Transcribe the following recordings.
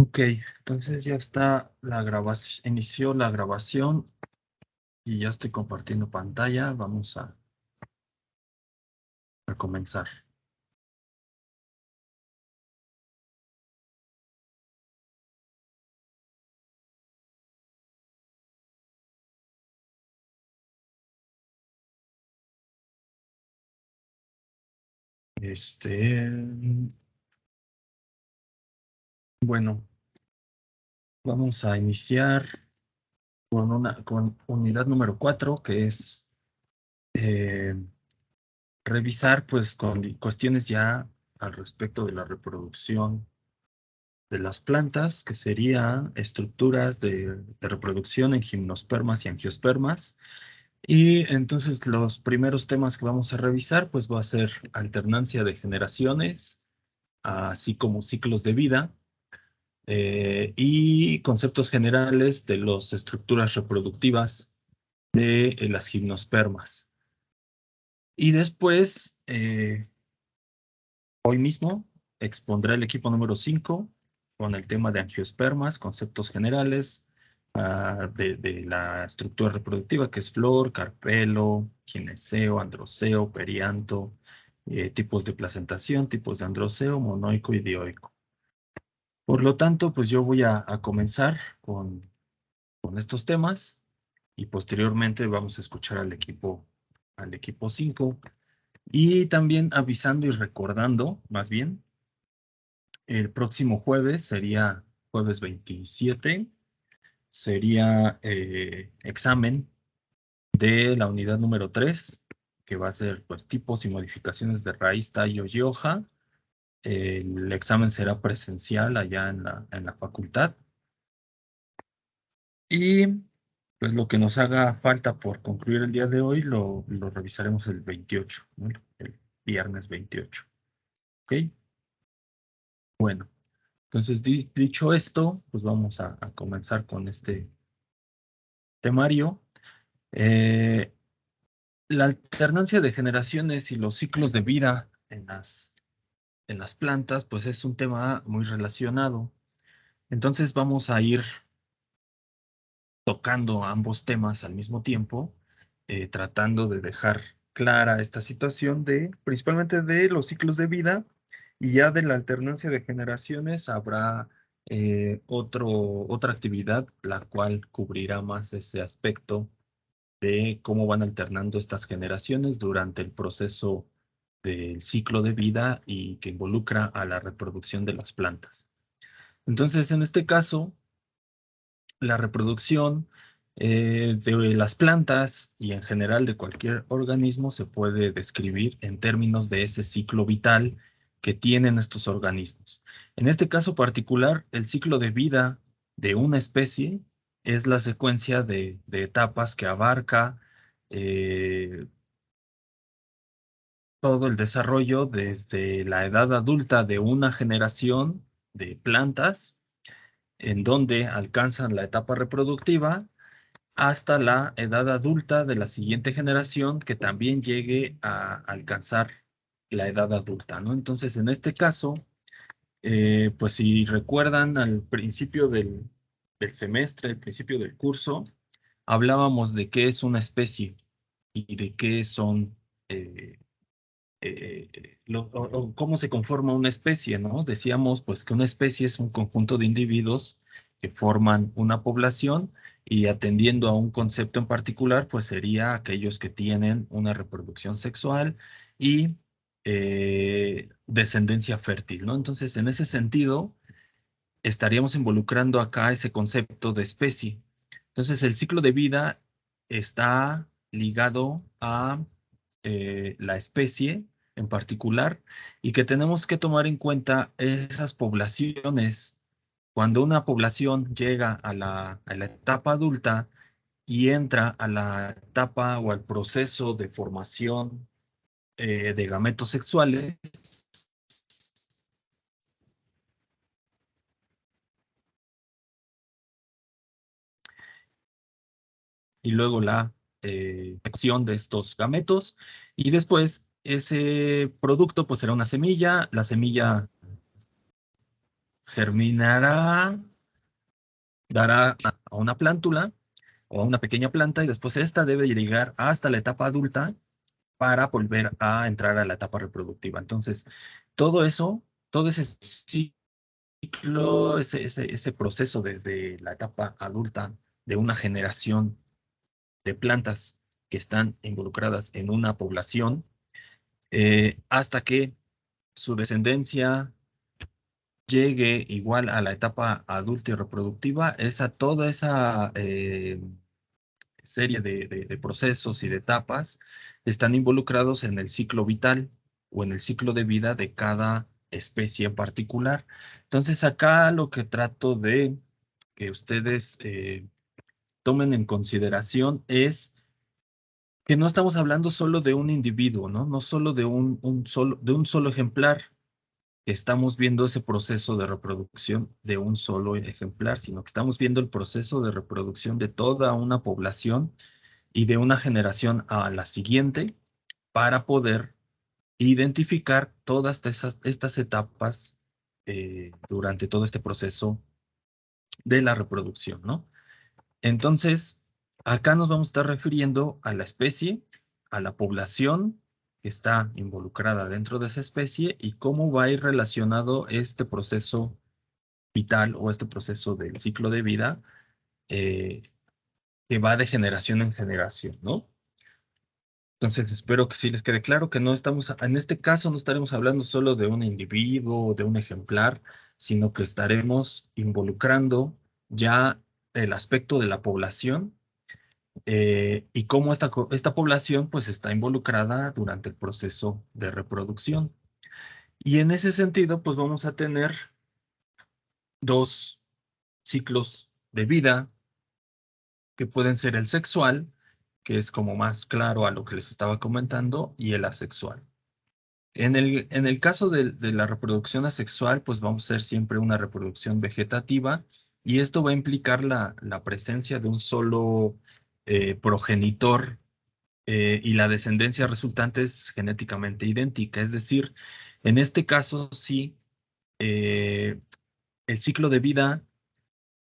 Ok, entonces ya está la grabación, inició la grabación y ya estoy compartiendo pantalla. Vamos a comenzar. Este, bueno, vamos a iniciar con unidad número 4, que es eh, revisar pues con cuestiones ya al respecto de la reproducción de las plantas, que serían estructuras de reproducción en gimnospermas y angiospermas. Y entonces los primeros temas que vamos a revisar, pues va a ser alternancia de generaciones, así como ciclos de vida, y conceptos generales de las estructuras reproductivas de las gimnospermas. Y después, hoy mismo, expondré el equipo número 5 con el tema de angiospermas, conceptos generales, de la estructura reproductiva, que es flor, carpelo, gineceo, androceo, perianto, tipos de placentación, tipos de androceo, monoico y dioico. Por lo tanto, pues yo voy a comenzar con estos temas y posteriormente vamos a escuchar al equipo 5 y también avisando y recordando, más bien, el próximo jueves sería jueves 27, sería examen de la unidad número 3, que va a ser pues tipos y modificaciones de raíz, tallo y hoja. El examen será presencial allá en la facultad. Y pues lo que nos haga falta por concluir el día de hoy lo revisaremos el 28, ¿no? El viernes 28. ¿Ok? Bueno, entonces dicho esto, pues vamos a comenzar con este temario. Eh, la alternancia de generaciones y los ciclos de vida en las plantas, pues es un tema muy relacionado. Entonces vamos a ir tocando ambos temas al mismo tiempo, tratando de dejar clara esta situación principalmente de los ciclos de vida y ya de la alternancia de generaciones habrá otra actividad la cual cubrirá más ese aspecto de cómo van alternando estas generaciones durante el proceso del ciclo de vida y que involucra a la reproducción de las plantas. Entonces, en este caso, la reproducción de las plantas y en general de cualquier organismo se puede describir en términos de ese ciclo vital que tienen estos organismos. En este caso particular, el ciclo de vida de una especie es la secuencia de etapas que abarca eh, todo el desarrollo desde la edad adulta de una generación de plantas, en donde alcanzan la etapa reproductiva hasta la edad adulta de la siguiente generación que también llegue a alcanzar la edad adulta, ¿no? Entonces, en este caso, pues si recuerdan al principio del semestre, al principio del curso, hablábamos de qué es una especie y de qué son, o cómo se conforma una especie, ¿no? Decíamos pues que una especie es un conjunto de individuos que forman una población y atendiendo a un concepto en particular, pues sería aquellos que tienen una reproducción sexual y descendencia fértil, ¿no? Entonces, en ese sentido, estaríamos involucrando acá ese concepto de especie. Entonces, el ciclo de vida está ligado a la especie en particular y que tenemos que tomar en cuenta esas poblaciones. Cuando una población llega a la etapa adulta y entra a la etapa o al proceso de formación de gametos sexuales, y luego la acción de estos gametos y después ese producto pues será una semilla, la semilla germinará, dará a una plántula o a una pequeña planta y después esta debe llegar hasta la etapa adulta para volver a entrar a la etapa reproductiva. Entonces, todo eso, todo ese ciclo, ese proceso desde la etapa adulta de una generación de plantas que están involucradas en una población, hasta que su descendencia llegue igual a la etapa adulta y reproductiva, toda esa serie de procesos y de etapas están involucrados en el ciclo vital o en el ciclo de vida de cada especie en particular. Entonces, acá lo que trato de que ustedes tomen en consideración es que no estamos hablando solo de un individuo, ¿no? No solo de de un solo ejemplar. Estamos viendo ese proceso de reproducción de un solo ejemplar, sino que estamos viendo el proceso de reproducción de toda una población y de una generación a la siguiente para poder identificar todas estas etapas durante todo este proceso de la reproducción, ¿no? Entonces, acá nos vamos a estar refiriendo a la especie, a la población que está involucrada dentro de esa especie y cómo va a ir relacionado este proceso vital o este proceso del ciclo de vida eh, que va de generación en generación, ¿no? Entonces, espero que sí les quede claro que no estamos, en este caso no estaremos hablando solo de un individuo o de un ejemplar, sino que estaremos involucrando ya el aspecto de la población y cómo esta población pues está involucrada durante el proceso de reproducción. Y en ese sentido, pues vamos a tener dos ciclos de vida que pueden ser el sexual, que es como más claro a lo que les estaba comentando, y el asexual. En el caso de la reproducción asexual, pues vamos a hacer siempre una reproducción vegetativa y esto va a implicar la presencia de un solo progenitor y la descendencia resultante es genéticamente idéntica. Es decir, en este caso sí, eh, el ciclo de vida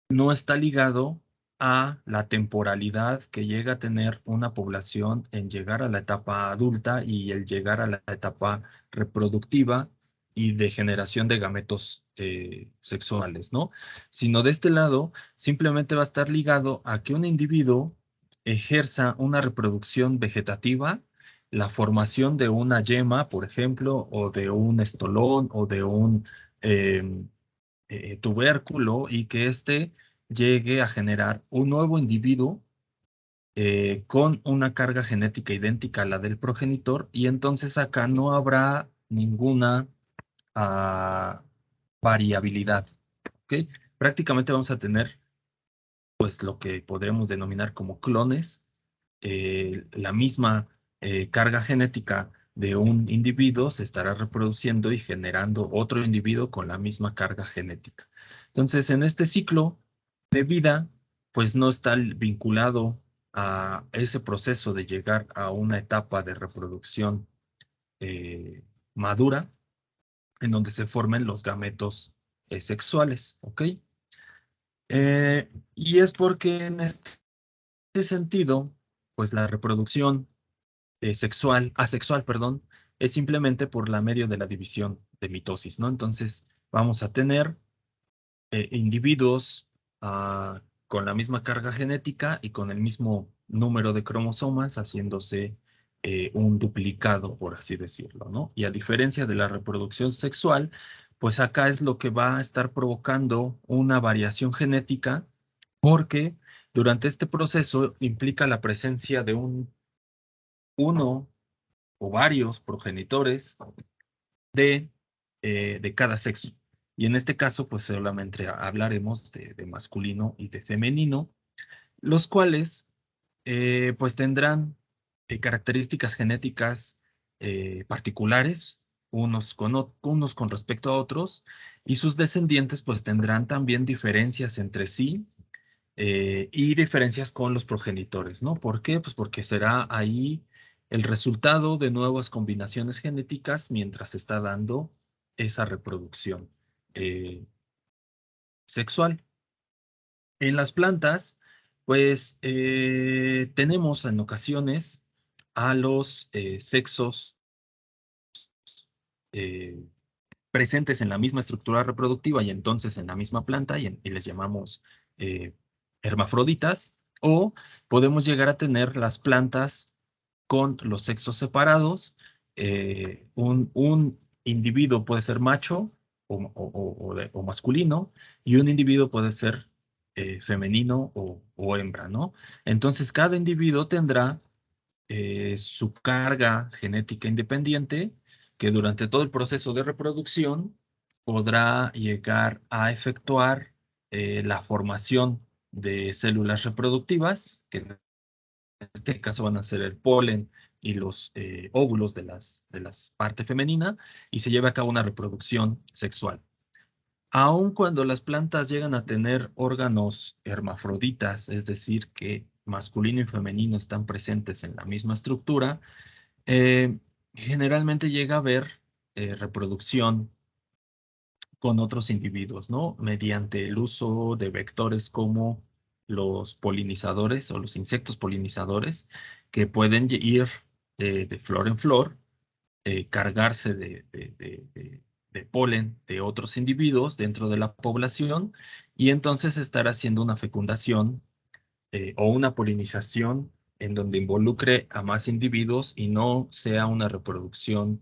no está ligado a la temporalidad que llega a tener una población en llegar a la etapa adulta y el llegar a la etapa reproductiva y de generación de gametos sexuales, ¿no? Sino de este lado, simplemente va a estar ligado a que un individuo ejerza una reproducción vegetativa, la formación de una yema, por ejemplo, o de un estolón o de un tubérculo y que éste llegue a generar un nuevo individuo con una carga genética idéntica a la del progenitor y entonces acá no habrá ninguna ah, variabilidad. ¿Ok? Prácticamente vamos a tener pues lo que podremos denominar como clones, la misma carga genética de un individuo se estará reproduciendo y generando otro individuo con la misma carga genética. Entonces, en este ciclo de vida, pues no está vinculado a ese proceso de llegar a una etapa de reproducción madura, en donde se formen los gametos sexuales, ¿ok? Y es porque en este sentido, pues la reproducción asexual, perdón, es simplemente por la medio de la división de mitosis, ¿no? Entonces, vamos a tener individuos con la misma carga genética y con el mismo número de cromosomas, haciéndose un duplicado, por así decirlo, ¿no? Y a diferencia de la reproducción sexual, pues acá es lo que va a estar provocando una variación genética, porque durante este proceso implica la presencia de uno o varios progenitores de, de cada sexo. Y en este caso, pues solamente hablaremos de masculino y de femenino, los cuales pues tendrán características genéticas particulares, unos con respecto a otros, y sus descendientes pues tendrán también diferencias entre sí y diferencias con los progenitores, ¿no? ¿Por qué? Pues porque será ahí el resultado de nuevas combinaciones genéticas mientras se está dando esa reproducción. sexual. En las plantas, pues tenemos en ocasiones a los sexos eh, presentes en la misma estructura reproductiva y entonces en la misma planta y les llamamos eh, hermafroditas, o podemos llegar a tener las plantas con los sexos separados. Un individuo puede ser macho o masculino y un individuo puede ser femenino o hembra, ¿no? Entonces cada individuo tendrá su carga genética independiente que durante todo el proceso de reproducción podrá llegar a efectuar la formación de células reproductivas, que en este caso van a ser el polen y los óvulos de las parte femenina, y se lleva a cabo una reproducción sexual. Aun cuando las plantas llegan a tener órganos hermafroditas, es decir, que masculino y femenino están presentes en la misma estructura, eh, generalmente llega a haber reproducción con otros individuos, ¿no? Mediante el uso de vectores como los polinizadores o los insectos polinizadores, que pueden ir de flor en flor, cargarse de polen de otros individuos dentro de la población y entonces estar haciendo una fecundación o una polinización en donde involucre a más individuos y no sea una reproducción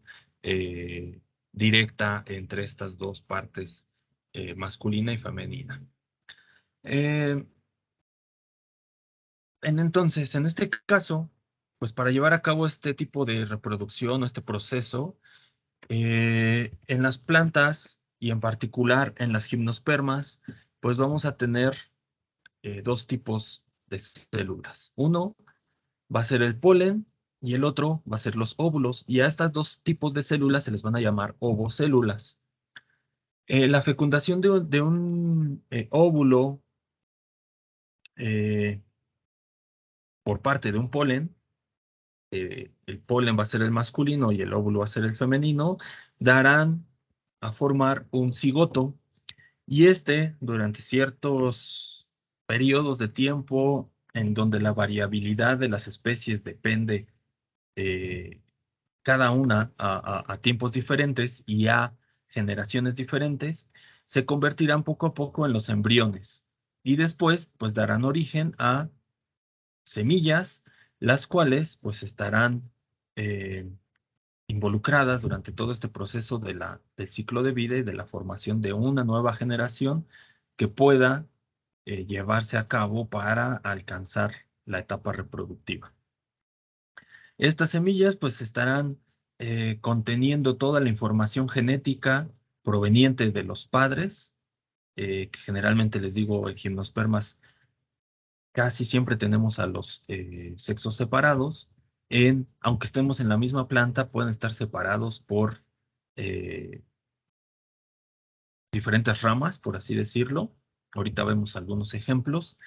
directa entre estas dos partes, masculina y femenina. Eh, entonces, en este caso, pues para llevar a cabo este tipo de reproducción o este proceso, en las plantas y en particular en las gimnospermas, pues vamos a tener dos tipos de células. Uno va a ser el polen y el otro va a ser los óvulos. Y a estas dos tipos de células se les van a llamar ovocélulas. La fecundación de un óvulo eh, por parte de un polen, el polen va a ser el masculino y el óvulo va a ser el femenino, darán a formar un cigoto. Y este, durante ciertos periodos de tiempo en donde la variabilidad de las especies depende eh, cada una a tiempos diferentes y a generaciones diferentes, se convertirán poco a poco en los embriones y después pues darán origen a semillas, las cuales pues estarán eh, involucradas durante todo este proceso del ciclo de vida y de la formación de una nueva generación que pueda llevarse a cabo para alcanzar la etapa reproductiva. Estas semillas pues estarán conteniendo toda la información genética proveniente de los padres, que generalmente les digo, en gimnospermas casi siempre tenemos a los sexos separados. Aunque estemos en la misma planta, pueden estar separados por eh, diferentes ramas, por así decirlo. Ahorita vemos algunos ejemplos.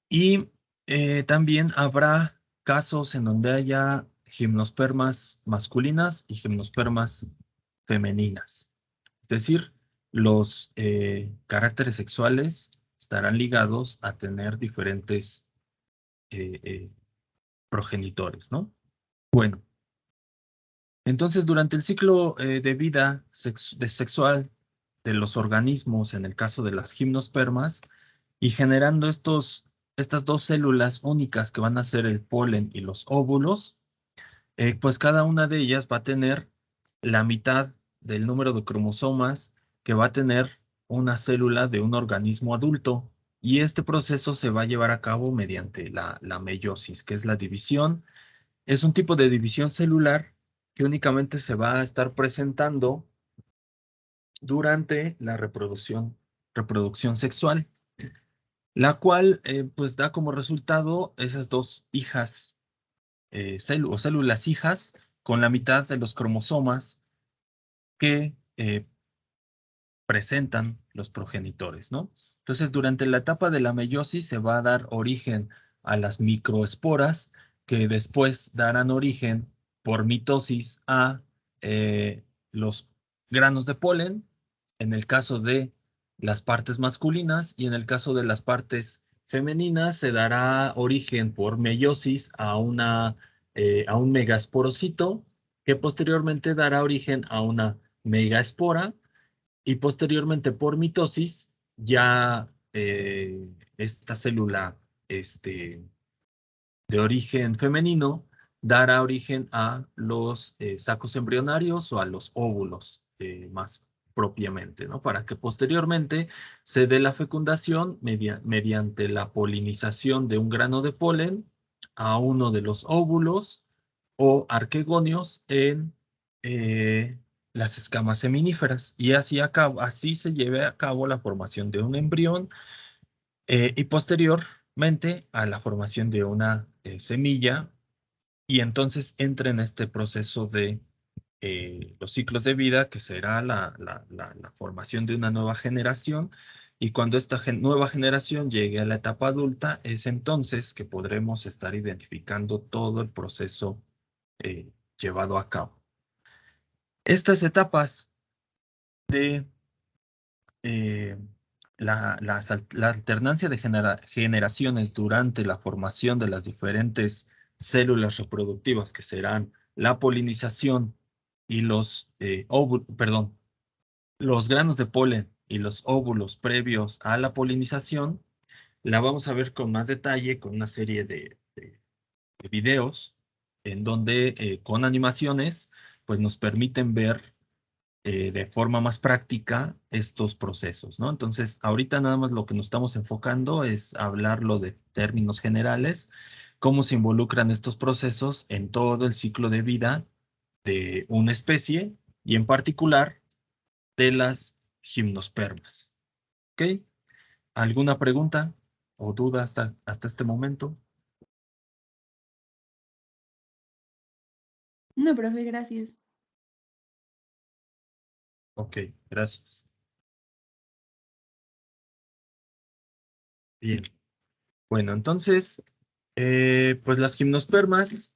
Y también habrá casos en donde haya gimnospermas masculinas y gimnospermas femeninas. Es decir, los caracteres sexuales estarán ligados a tener diferentes eh, eh, progenitores, ¿no? Bueno, entonces durante el ciclo de vida sexual de los organismos, en el caso de las gimnospermas, y generando estas dos células únicas que van a ser el polen y los óvulos, pues cada una de ellas va a tener la mitad del número de cromosomas que va a tener una célula de un organismo adulto. Y este proceso se va a llevar a cabo mediante la meiosis, que es la división. Es un tipo de división celular que únicamente se va a estar presentando durante la reproducción sexual, la cual pues da como resultado esas dos hijas o células hijas con la mitad de los cromosomas que presentan los progenitores, ¿no? Entonces, durante la etapa de la meiosis se va a dar origen a las microesporas que después darán origen por mitosis a los granos de polen. En el caso de las partes masculinas, y en el caso de las partes femeninas se dará origen por meiosis a un megasporocito, que posteriormente dará origen a una megaespora, y posteriormente por mitosis ya esta célula de origen femenino dará origen a los sacos embrionarios o a los óvulos más propiamente, ¿no? Para que posteriormente se dé la fecundación mediante la polinización de un grano de polen a uno de los óvulos o arquegonios en eh, las escamas seminíferas, y así se lleve a cabo la formación de un embrión y posteriormente a la formación de una semilla, y entonces entra en este proceso de los ciclos de vida, que será la formación de una nueva generación, y cuando esta nueva generación llegue a la etapa adulta, es entonces que podremos estar identificando todo el proceso llevado a cabo. Estas etapas de eh, la alternancia de generaciones durante la formación de las diferentes células reproductivas, que serán la polinización y los granos de polen y los óvulos previos a la polinización, la vamos a ver con más detalle con una serie de videos en donde con animaciones pues nos permiten ver de forma más práctica estos procesos, ¿no? Entonces, ahorita nada más lo que nos estamos enfocando es hablarlo de términos generales, cómo se involucran estos procesos en todo el ciclo de vida de una especie, y en particular de las gimnospermas. ¿Ok? ¿Alguna pregunta o duda hasta este momento? No, profe, gracias. Ok, gracias. Bien. Bueno, entonces, pues las gimnospermas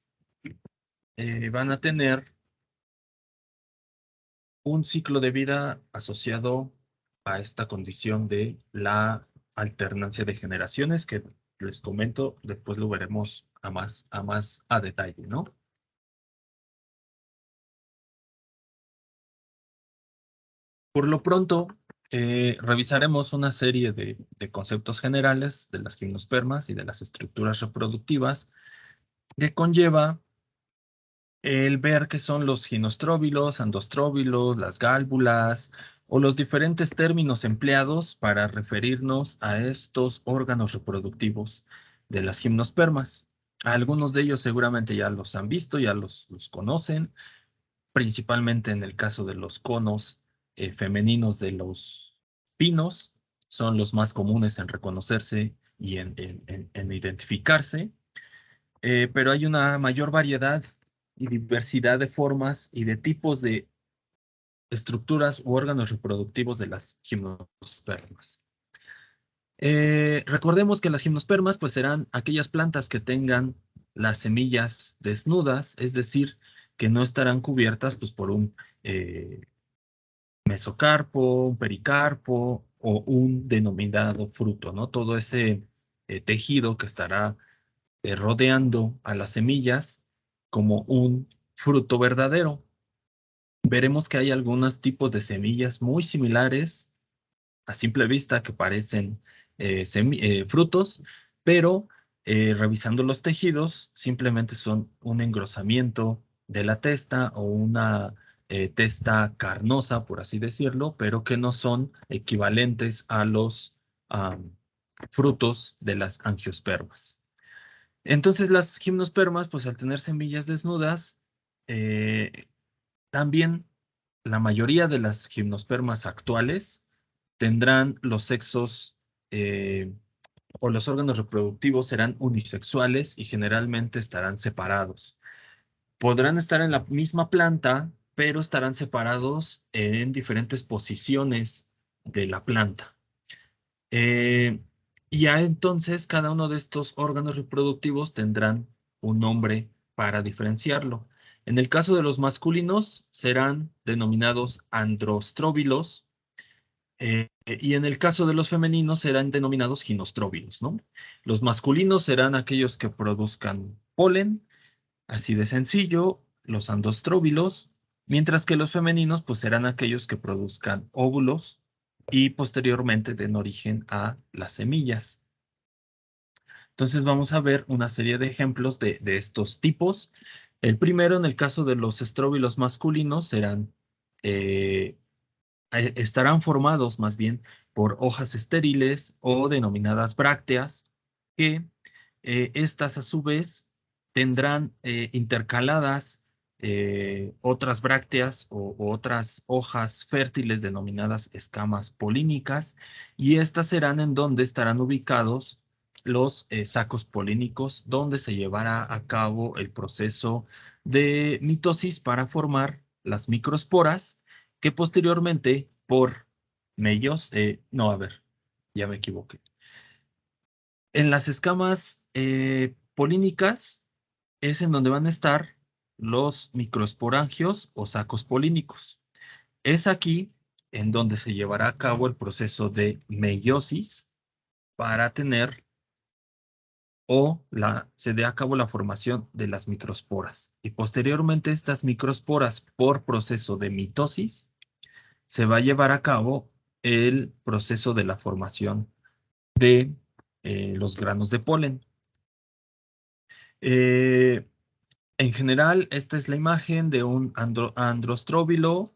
van a tener un ciclo de vida asociado a esta condición de la alternancia de generaciones, que les comento, después lo veremos a más a detalle, ¿no? Por lo pronto, revisaremos una serie de conceptos generales de las gimnospermas y de las estructuras reproductivas, que conlleva el ver qué son los ginostróbilos, andostróbilos, las gálvulas o los diferentes términos empleados para referirnos a estos órganos reproductivos de las gimnospermas. Algunos de ellos seguramente ya los han visto, ya los conocen, principalmente en el caso de los conos femeninos de los pinos, son los más comunes en reconocerse y en identificarse, pero hay una mayor variedad y diversidad de formas y de tipos de estructuras u órganos reproductivos de las gimnospermas. Recordemos que las gimnospermas pues serán aquellas plantas que tengan las semillas desnudas, es decir, que no estarán cubiertas pues por un mesocarpo, un pericarpo o un denominado fruto, ¿no? Todo ese tejido que estará rodeando a las semillas como un fruto verdadero. Veremos que hay algunos tipos de semillas muy similares a simple vista que parecen frutos, pero revisando los tejidos simplemente son un engrosamiento de la testa o una testa carnosa, por así decirlo, pero que no son equivalentes a los frutos de las angiospermas. Entonces las gimnospermas, pues al tener semillas desnudas, eh, también la mayoría de las gimnospermas actuales tendrán los sexos o los órganos reproductivos serán unisexuales y generalmente estarán separados. Podrán estar en la misma planta, pero estarán separados en diferentes posiciones de la planta. Eh, y ya entonces cada uno de estos órganos reproductivos tendrán un nombre para diferenciarlo. En el caso de los masculinos serán denominados androstróbilos, Y en el caso de los femeninos serán denominados ginostróbilos, ¿no? Los masculinos serán aquellos que produzcan polen, así de sencillo, los androstróbilos, mientras que los femeninos pues serán aquellos que produzcan óvulos y posteriormente den origen a las semillas. Entonces vamos a ver una serie de ejemplos de estos tipos. El primero, en el caso de los estróbilos masculinos, estarán formados más bien por hojas estériles o denominadas brácteas, que estas a su vez tendrán intercaladas otras brácteas o otras hojas fértiles denominadas escamas polínicas, y estas serán en donde estarán ubicados los sacos polínicos, donde se llevará a cabo el proceso de mitosis para formar las microesporas, que posteriormente por mellos, no, a ver, ya me equivoqué. En las escamas polínicas es en donde van a estar los microesporangios o sacos polínicos. Es aquí en donde se llevará a cabo el proceso de meiosis para tener se dé a cabo la formación de las microesporas. Y posteriormente estas microesporas, por proceso de mitosis, se va a llevar a cabo el proceso de la formación de los granos de polen. En general, esta es la imagen de un androstróbilo,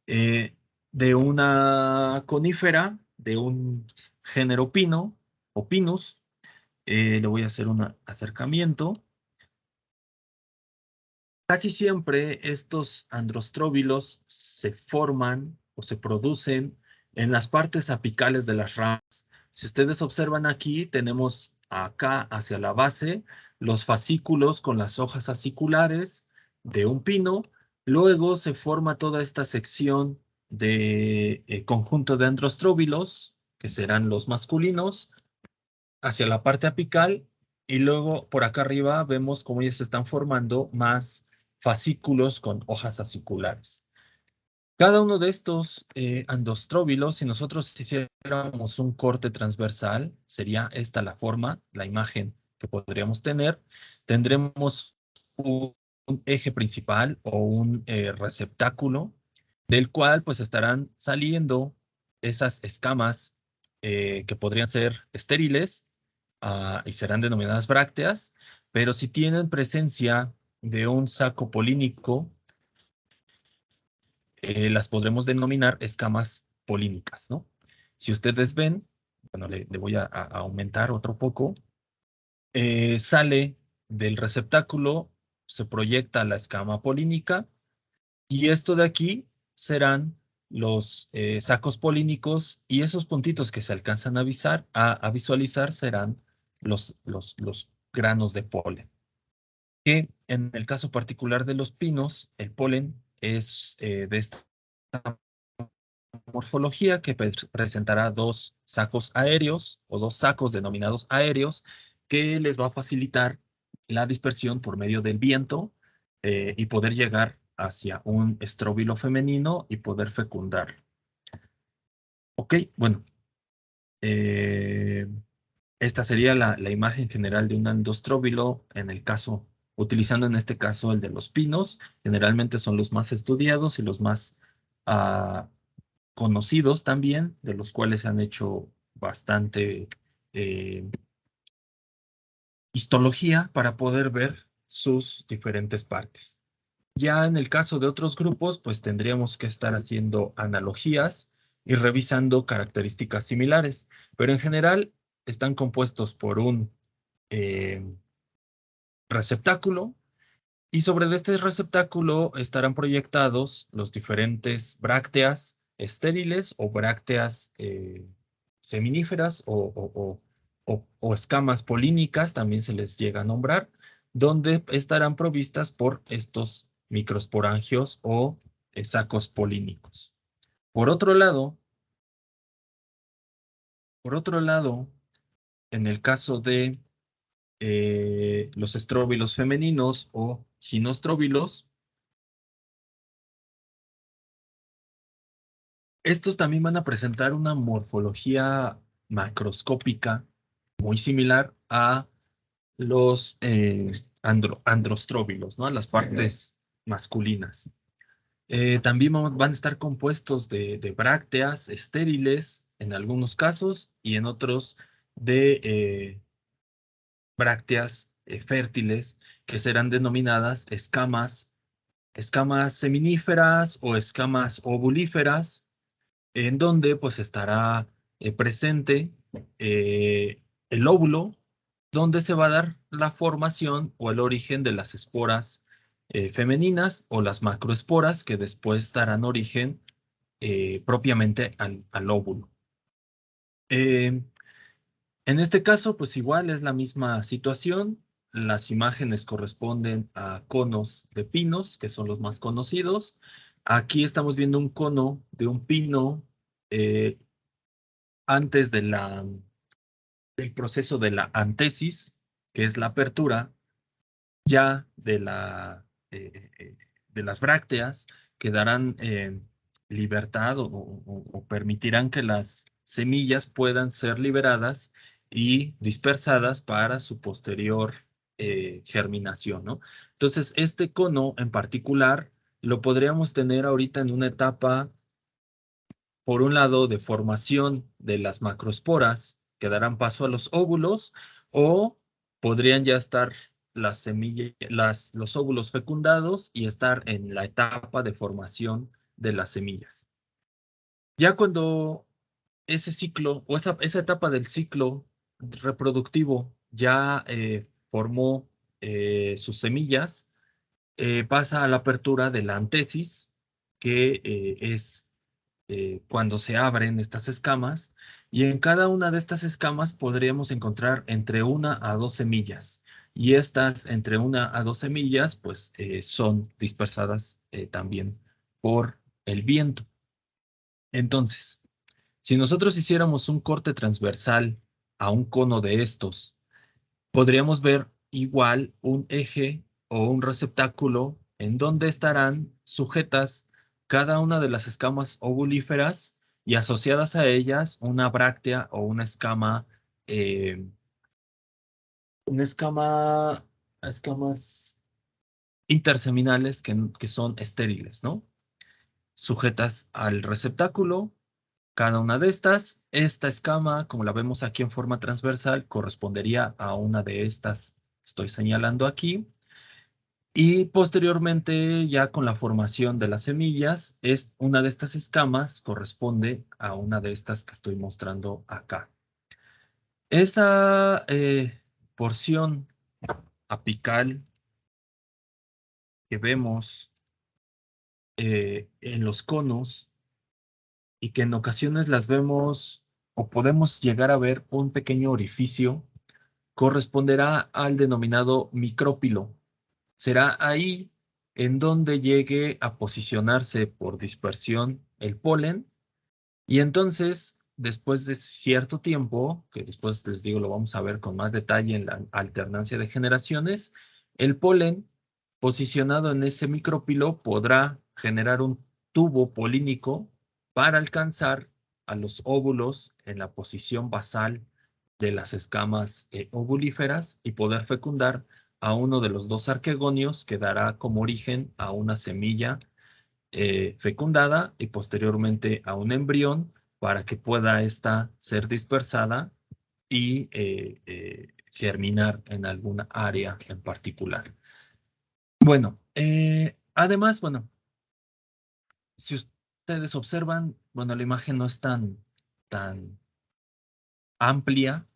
eh, de una conífera, de un género pino o pinus. Le voy a hacer un acercamiento. Casi siempre estos androstróbilos se forman o se producen en las partes apicales de las ramas. Si ustedes observan aquí, tenemos acá hacia la base los fascículos con las hojas aciculares de un pino. Luego se forma toda esta sección de conjunto de androstróbilos, que serán los masculinos, hacia la parte apical, y luego por acá arriba vemos cómo ya se están formando más fascículos con hojas aciculares. Cada uno de estos androstróbilos, si nosotros hiciéramos un corte transversal, sería esta la forma, la imagen que podríamos tener. Tendremos un eje principal o un receptáculo, del cual pues estarán saliendo esas escamas que podrían ser estériles, y serán denominadas brácteas, pero si tienen presencia de un saco polínico, las podremos denominar escamas polínicas, ¿no? Si ustedes ven, bueno, le voy a aumentar otro poco, sale del receptáculo, se proyecta la escama polínica, y esto de aquí serán los sacos polínicos, y esos puntitos que se alcanzan a visualizar serán los granos de polen. Que en el caso particular de los pinos, el polen es de esta morfología, que presentará dos sacos aéreos o dos sacos denominados aéreos, que les va a facilitar la dispersión por medio del viento, y poder llegar hacia un estróbilo femenino y poder fecundar. Ok, bueno. Esta sería la imagen general de un androstróbilo utilizando en este caso el de los pinos. Generalmente son los más estudiados y los más ah, conocidos también, de los cuales se han hecho bastante eh, histología para poder ver sus diferentes partes. Ya en el caso de otros grupos, pues tendríamos que estar haciendo analogías y revisando características similares, pero en general están compuestos por un eh, receptáculo, y sobre este receptáculo estarán proyectados los diferentes brácteas estériles o brácteas seminíferas o escamas polínicas, también se les llega a nombrar, donde estarán provistas por estos microesporangios o sacos polínicos. Por otro lado, en el caso de los estróbilos femeninos o ginostróbilos, Estos también van a presentar una morfología macroscópica muy similar a los androstróbilos, ¿no? A las partes masculinas. También van a estar compuestos de brácteas estériles en algunos casos y en otros de brácteas fértiles que serán denominadas escamas seminíferas o escamas ovulíferas, en donde pues estará presente el óvulo, donde se va a dar la formación o el origen de las esporas femeninas o las macroesporas que después darán origen propiamente al óvulo. En este caso, pues igual es la misma situación. Las imágenes corresponden a conos de pinos, que son los más conocidos. Aquí estamos viendo un cono de un pino eh, antes del proceso de la antesis, que es la apertura ya de las brácteas, que darán libertad o permitirán que las semillas puedan ser liberadas y dispersadas para su posterior germinación, ¿no? Entonces, este cono en particular lo podríamos tener ahorita en una etapa, por un lado, de formación de las macroesporas que darán paso a los óvulos, o podrían ya estar las semillas, los óvulos fecundados y estar en la etapa de formación de las semillas. Ya cuando ese ciclo o esa etapa del ciclo reproductivo ya formó sus semillas, pasa a la apertura de la antesis, que es cuando se abren estas escamas, y en cada una de estas escamas podríamos encontrar entre 1 a 2 semillas, y estas entre 1 a 2 semillas pues son dispersadas también por el viento. Entonces, si nosotros hiciéramos un corte transversal a un cono de estos, podríamos ver igual un eje o un receptáculo en donde estarán sujetas cada una de las escamas ovulíferas y asociadas a ellas una bráctea o una escama, escamas interseminales que son estériles, ¿no? Sujetas al receptáculo. Cada una de estas, esta escama, como la vemos aquí en forma transversal, correspondería a una de estas que estoy señalando aquí. Y posteriormente, ya con la formación de las semillas, una de estas escamas corresponde a una de estas que estoy mostrando acá. Esa porción apical que vemos en los conos y que en ocasiones las vemos o podemos llegar a ver un pequeño orificio, corresponderá al denominado micrópilo. Será ahí en donde llegue a posicionarse por dispersión el polen, y entonces, después de cierto tiempo, que después les digo lo vamos a ver con más detalle en la alternancia de generaciones, el polen posicionado en ese micrópilo podrá generar un tubo polínico para alcanzar a los óvulos en la posición basal de las escamas ovulíferas y poder fecundar a uno de los dos arquegonios, que dará como origen a una semilla fecundada y posteriormente a un embrión, para que pueda ésta ser dispersada y germinar en alguna área en particular. Bueno, además, bueno, si ustedes observan, bueno, la imagen no es tan amplia,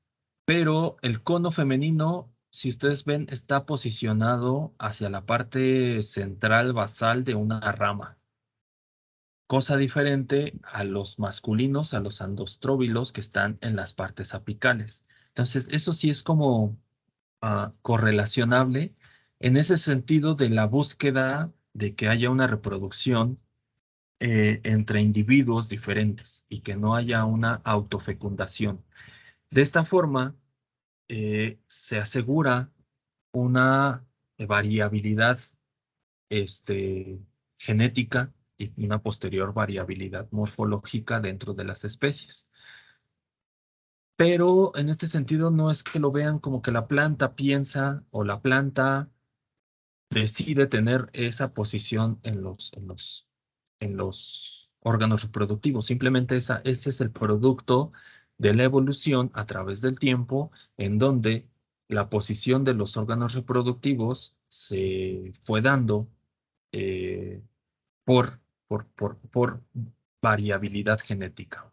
pero el cono femenino, si ustedes ven, está posicionado hacia la parte central basal de una rama. Cosa diferente a los masculinos, a los androstróbilos que están en las partes apicales. Entonces, eso sí es como correlacionable en ese sentido de la búsqueda de que haya una reproducción entre individuos diferentes y que no haya una autofecundación. De esta forma, se asegura una variabilidad genética y una posterior variabilidad morfológica dentro de las especies. Pero en este sentido no es que lo vean como que la planta piensa o la planta decide tener esa posición en los órganos reproductivos. Simplemente ese es el producto de la evolución a través del tiempo, en donde la posición de los órganos reproductivos se fue dando eh, por, por variabilidad genética.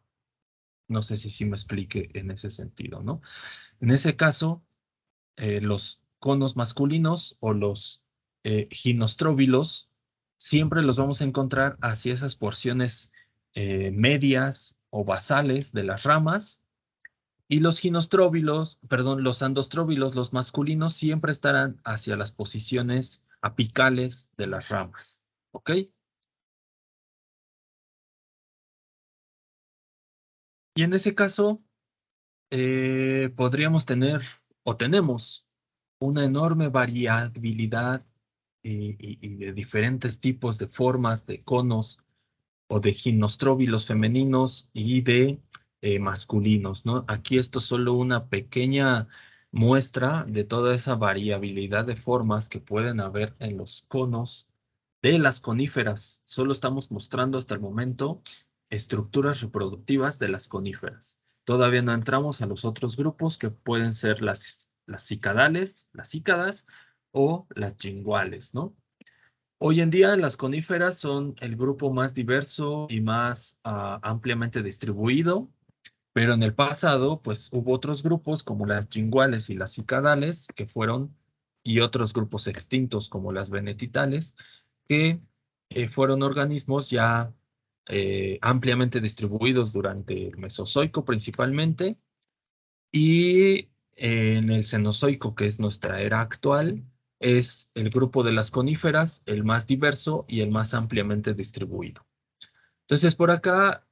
No sé si me explique en ese sentido, ¿no? En ese caso, los conos masculinos o los ginostróbilos siempre los vamos a encontrar hacia esas porciones medias o basales de las ramas, y los ginostróbilos, perdón, los andostróbilos, los masculinos, siempre estarán hacia las posiciones apicales de las ramas. ¿Ok? Y en ese caso, podríamos tener o tenemos una enorme variabilidad y de diferentes tipos de formas de conos o de ginostróbilos femeninos y de masculinos, ¿no? Aquí esto es solo una pequeña muestra de toda esa variabilidad de formas que pueden haber en los conos de las coníferas. Solo estamos mostrando hasta el momento estructuras reproductivas de las coníferas. Todavía no entramos a los otros grupos que pueden ser las cicadales, las cícadas o las jinguales, ¿no? Hoy en día las coníferas son el grupo más diverso y más ampliamente distribuido, pero en el pasado pues hubo otros grupos como las jinguales y las cicadales que fueron, y otros grupos extintos como las venetitales, que fueron organismos ya ampliamente distribuidos durante el Mesozoico principalmente, y en el Cenozoico, que es nuestra era actual, es el grupo de las coníferas el más diverso y el más ampliamente distribuido. Entonces, por acá,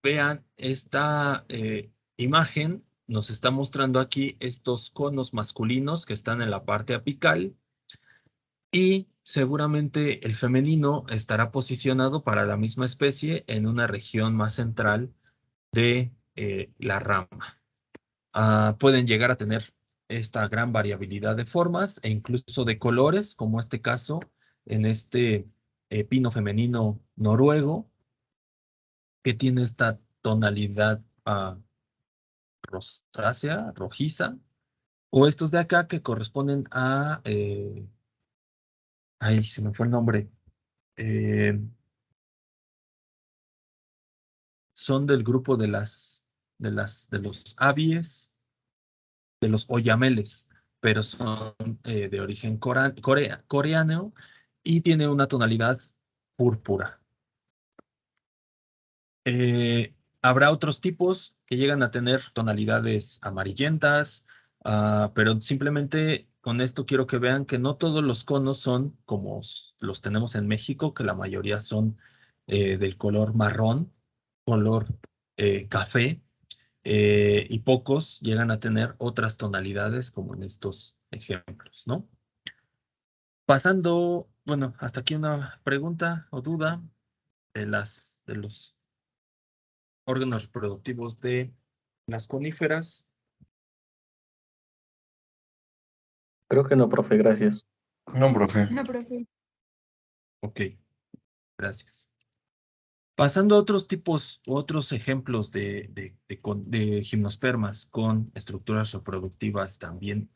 vean esta imagen, nos está mostrando aquí estos conos masculinos que están en la parte apical, y seguramente el femenino estará posicionado para la misma especie en una región más central de la rama. Pueden llegar a tener esta gran variabilidad de formas e incluso de colores, como este caso en este pino femenino noruego, que tiene esta tonalidad rosácea, rojiza, o estos de acá que corresponden a, ay, se me fue el nombre, eh, son del grupo de los abies, de los oyameles, pero son de origen coreano y tiene una tonalidad púrpura. Habrá otros tipos que llegan a tener tonalidades amarillentas, pero simplemente con esto quiero que vean que no todos los conos son como los tenemos en México, que la mayoría son del color marrón, color café, y pocos llegan a tener otras tonalidades como en estos ejemplos, ¿no? Pasando, bueno, hasta aquí una pregunta o duda de los órganos reproductivos de las coníferas. Creo que no, profe, gracias. No, profe. No, profe. Ok, gracias. Pasando a otros tipos, otros ejemplos de gimnospermas con estructuras reproductivas también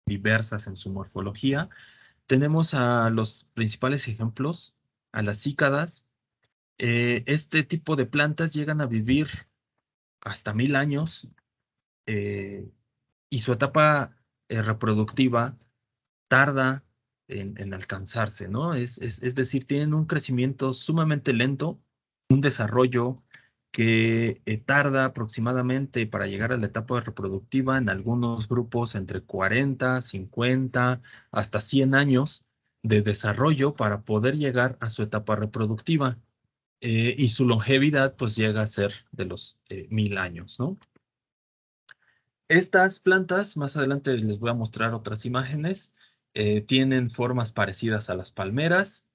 diversas en su morfología, tenemos a los principales ejemplos, a las cícadas. Este tipo de plantas llegan a vivir hasta 1000 años, y su etapa reproductiva tarda en alcanzarse, ¿no? Es decir, tienen un crecimiento sumamente lento, un desarrollo que tarda aproximadamente para llegar a la etapa reproductiva en algunos grupos entre 40, 50, hasta 100 años de desarrollo para poder llegar a su etapa reproductiva. Y su longevidad pues llega a ser de los 1000 años, ¿no? Estas plantas, más adelante les voy a mostrar otras imágenes, tienen formas parecidas a las palmeras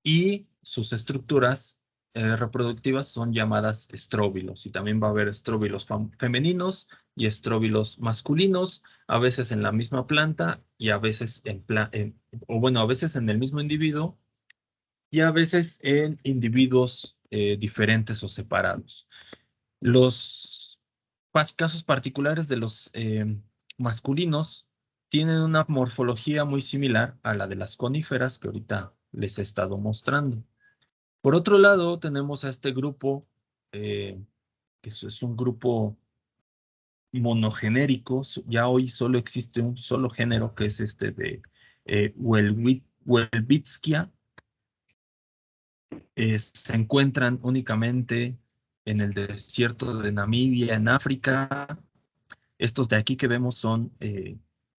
y sus estructuras reproductivas son llamadas estróbilos, y también va a haber estróbilos femeninos y estróbilos masculinos, a veces en la misma planta y a veces a veces en el mismo individuo y a veces en individuos diferentes o separados. Los casos particulares de los masculinos tienen una morfología muy similar a la de las coníferas que ahorita les he estado mostrando. Por otro lado, tenemos a este grupo, que es un grupo monogenérico. Ya hoy solo existe un solo género, que es este de Welwitschia. Se encuentran únicamente en el desierto de Namibia, en África. Estos de aquí que vemos son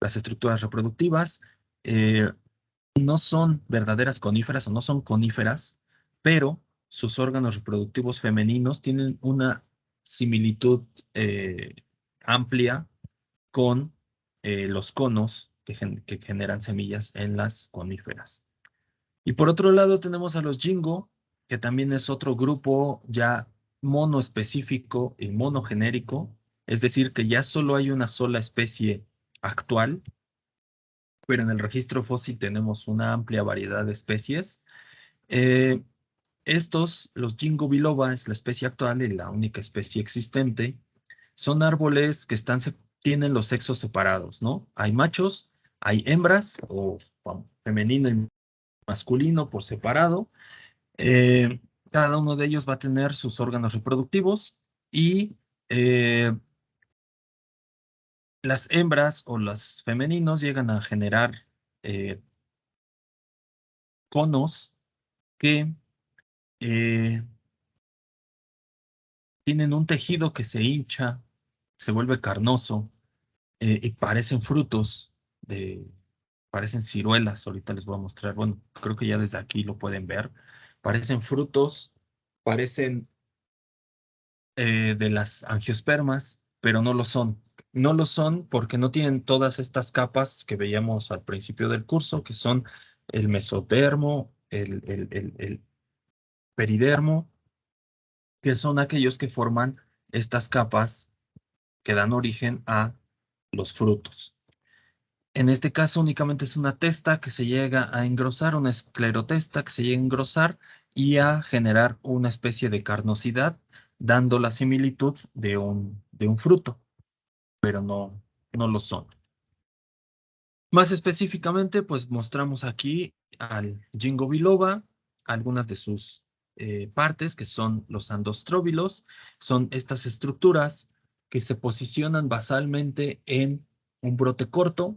las estructuras reproductivas. Eh, no son verdaderas coníferas o no son coníferas, pero sus órganos reproductivos femeninos tienen una similitud amplia con los conos que generan semillas en las coníferas. Y por otro lado tenemos a los Jingo, que también es otro grupo ya monoespecífico y monogenérico, es decir, que ya solo hay una sola especie actual, pero en el registro fósil tenemos una amplia variedad de especies. Eh, los Ginkgo biloba, es la especie actual y la única especie existente, son árboles que tienen los sexos separados, ¿no? Hay machos, hay hembras, o femenino y masculino por separado. Cada uno de ellos va a tener sus órganos reproductivos y las hembras o los femeninos llegan a generar conos que eh, tienen un tejido que se hincha, se vuelve carnoso y parecen frutos, parecen ciruelas. Ahorita les voy a mostrar, bueno, creo que ya desde aquí lo pueden ver. Parecen frutos, parecen de las angiospermas, pero no lo son. No lo son porque no tienen todas estas capas que veíamos al principio del curso, que son el mesodermo, el peridermo, que son aquellos que forman estas capas que dan origen a los frutos. En este caso únicamente es una testa que se llega a engrosar, una esclerotesta que se llega a engrosar y a generar una especie de carnosidad, dando la similitud de un fruto, pero no lo son. Más específicamente, pues mostramos aquí al Ginkgo biloba, algunas de sus partes, que son los andostróbilos. Son estas estructuras que se posicionan basalmente en un brote corto.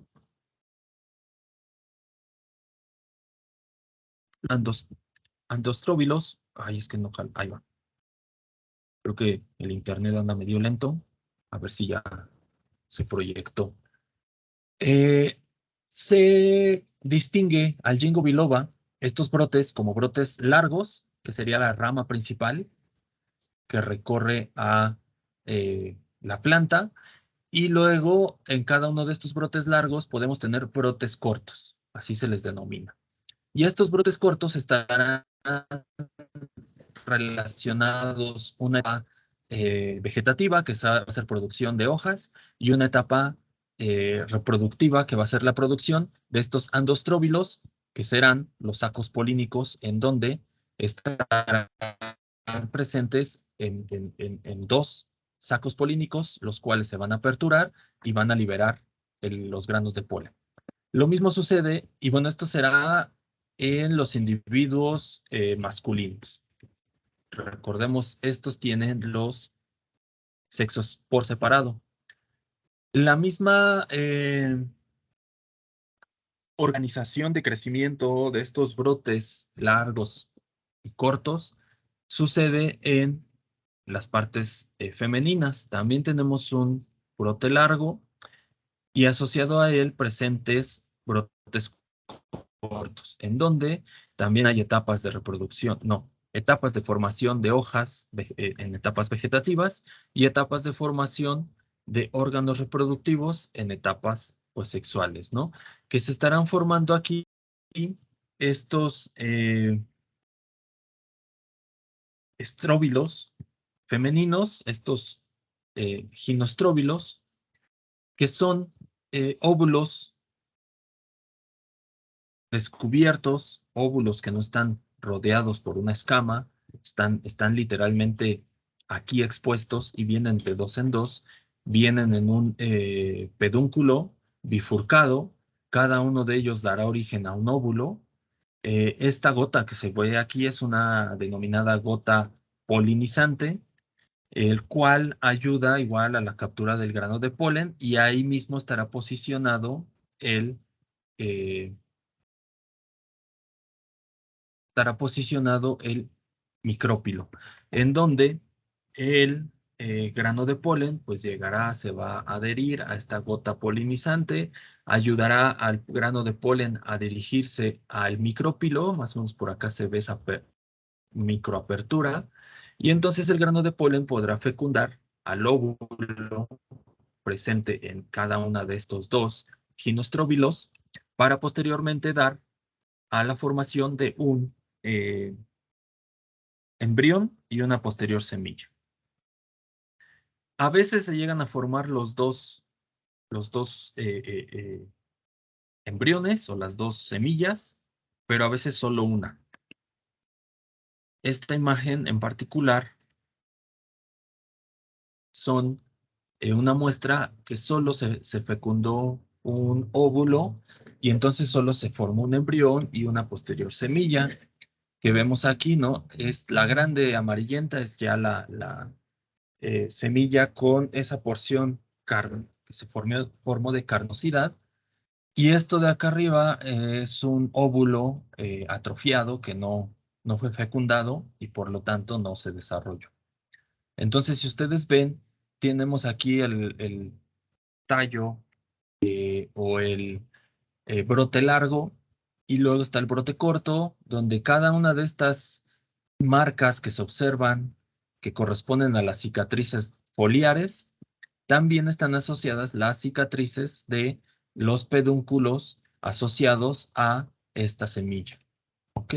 Andostróbilos, ay, es que no, ahí va. Creo que el internet anda medio lento. A ver si ya se proyectó. Se distingue al Ginkgo biloba estos brotes como brotes largos, que sería la rama principal que recorre a la planta, y luego en cada uno de estos brotes largos podemos tener brotes cortos, así se les denomina. Y estos brotes cortos estarán relacionados una etapa vegetativa, que va a ser producción de hojas, y una etapa reproductiva, que va a ser la producción de estos andostróbilos, que serán los sacos polínicos, en donde estarán presentes en dos sacos polínicos, los cuales se van a aperturar y van a liberar los granos de polen. Lo mismo sucede, y bueno, esto será en los individuos masculinos. Recordemos, estos tienen los sexos por separado. La misma organización de crecimiento de estos brotes largos y cortos sucede en las partes femeninas. También tenemos un brote largo y asociado a él presentes brotes cortos, en donde también hay etapas de reproducción, no, etapas de formación de hojas en etapas vegetativas y etapas de formación de órganos reproductivos en etapas pues, sexuales, ¿no? Que se estarán formando aquí estos estróbilos femeninos, estos ginostróbilos, que son óvulos descubiertos, óvulos que no están rodeados por una escama, están literalmente aquí expuestos y vienen de dos en dos, vienen en un pedúnculo bifurcado, cada uno de ellos dará origen a un óvulo. Esta gota que se ve aquí es una denominada gota polinizante, el cual ayuda igual a la captura del grano de polen y ahí mismo eh, estará posicionado el micrópilo, en donde el grano de polen pues llegará, se va a adherir a esta gota polinizante, ayudará al grano de polen a dirigirse al micrópilo, más o menos por acá se ve esa microapertura, y entonces el grano de polen podrá fecundar al óvulo presente en cada una de estos dos ginostróbilos para posteriormente dar a la formación de un eh, embrión y una posterior semilla. A veces se llegan a formar los dos embriones o las dos semillas, pero a veces solo una. Esta imagen en particular son una muestra que solo se fecundó un óvulo y entonces solo se formó un embrión y una posterior semilla que vemos aquí, ¿no? Es la grande amarillenta, es ya la semilla con esa porción que se formó de carnosidad. Y esto de acá arriba es un óvulo atrofiado que no fue fecundado y por lo tanto no se desarrolló. Entonces, si ustedes ven, tenemos aquí el tallo o el brote largo y luego está el brote corto, donde cada una de estas marcas que se observan, que corresponden a las cicatrices foliares, también están asociadas las cicatrices de los pedúnculos asociados a esta semilla. ¿Ok?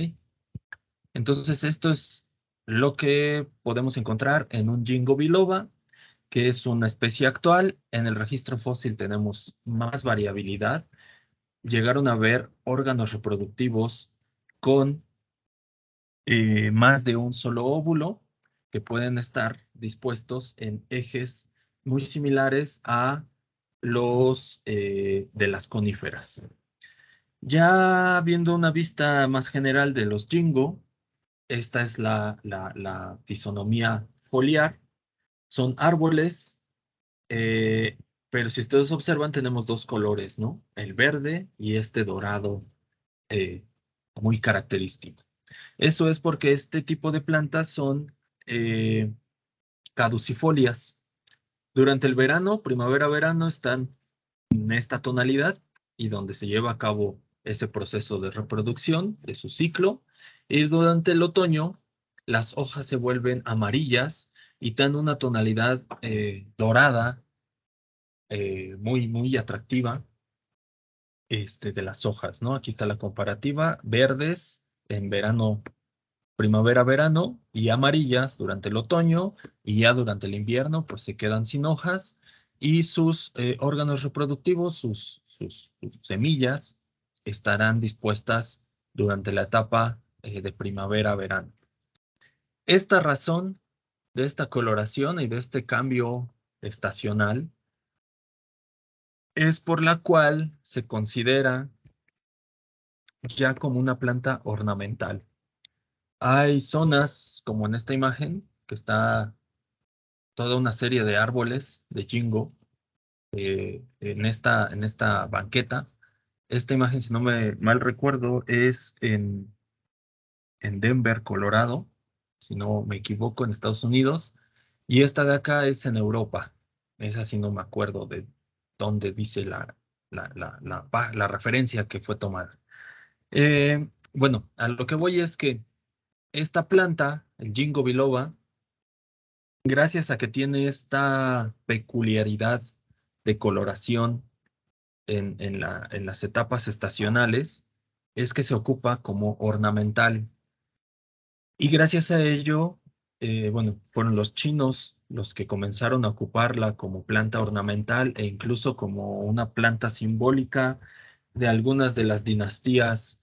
Entonces, esto es lo que podemos encontrar en un Ginkgo biloba, que es una especie actual. En el registro fósil tenemos más variabilidad. Llegaron a ver órganos reproductivos con más de un solo óvulo que pueden estar dispuestos en ejes muy similares a los de las coníferas. Ya viendo una vista más general de los Ginkgo, esta es la fisonomía foliar. Son árboles, eh, pero si ustedes observan tenemos dos colores, ¿no? El verde y este dorado eh, muy característico. Eso es porque este tipo de plantas son eh, caducifolias. Durante el verano, primavera-verano, están en esta tonalidad y donde se lleva a cabo ese proceso de reproducción de su ciclo. Y durante el otoño, las hojas se vuelven amarillas y dan una tonalidad dorada, muy atractiva de las hojas, ¿no? Aquí está la comparativa, verdes en verano, primavera-verano y amarillas durante el otoño y ya durante el invierno pues se quedan sin hojas y sus órganos reproductivos, sus semillas estarán dispuestas durante la etapa de primavera-verano. Esta razón de esta coloración y de este cambio estacional es por la cual se considera ya como una planta ornamental. Hay zonas, como en esta imagen, que está toda una serie de árboles de Ginkgo en esta banqueta. Esta imagen, si no me mal recuerdo, es en Denver, Colorado, si no me equivoco, en Estados Unidos. Y esta de acá es en Europa. Esa sí no me acuerdo de dónde dice la referencia que fue tomada. Bueno, a lo que voy es que esta planta, el Ginkgo biloba, gracias a que tiene esta peculiaridad de coloración en las etapas estacionales, es que se ocupa como ornamental. Y gracias a ello bueno, fueron los chinos los que comenzaron a ocuparla como planta ornamental e incluso como una planta simbólica de algunas de las dinastías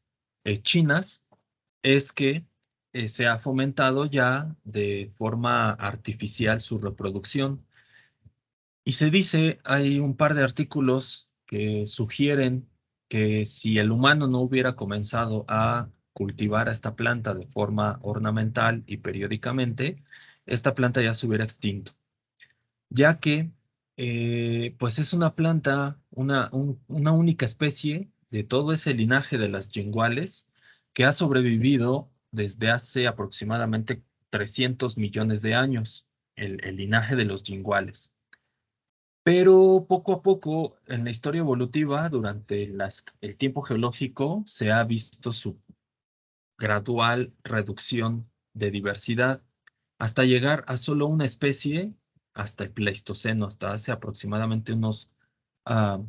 chinas, es que se ha fomentado ya de forma artificial su reproducción. Y se dice, hay un par de artículos que sugieren que si el humano no hubiera comenzado a cultivar a esta planta de forma ornamental y periódicamente, esta planta ya se hubiera extinto, ya que pues es una planta, una única especie de todo ese linaje de las yinguales que ha sobrevivido desde hace aproximadamente 300 millones de años, el linaje de los yinguales. Pero poco a poco, en la historia evolutiva, durante el tiempo geológico, se ha visto su gradual reducción de diversidad hasta llegar a solo una especie hasta el Pleistoceno, hasta hace aproximadamente unos ah,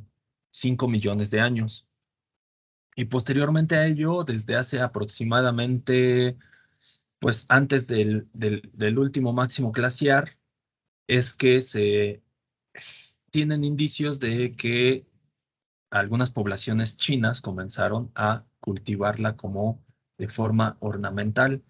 5 millones de años. Y posteriormente a ello, desde hace aproximadamente, pues antes del último máximo glaciar, es que se tienen indicios de que algunas poblaciones chinas comenzaron a cultivarla como de forma ornamental.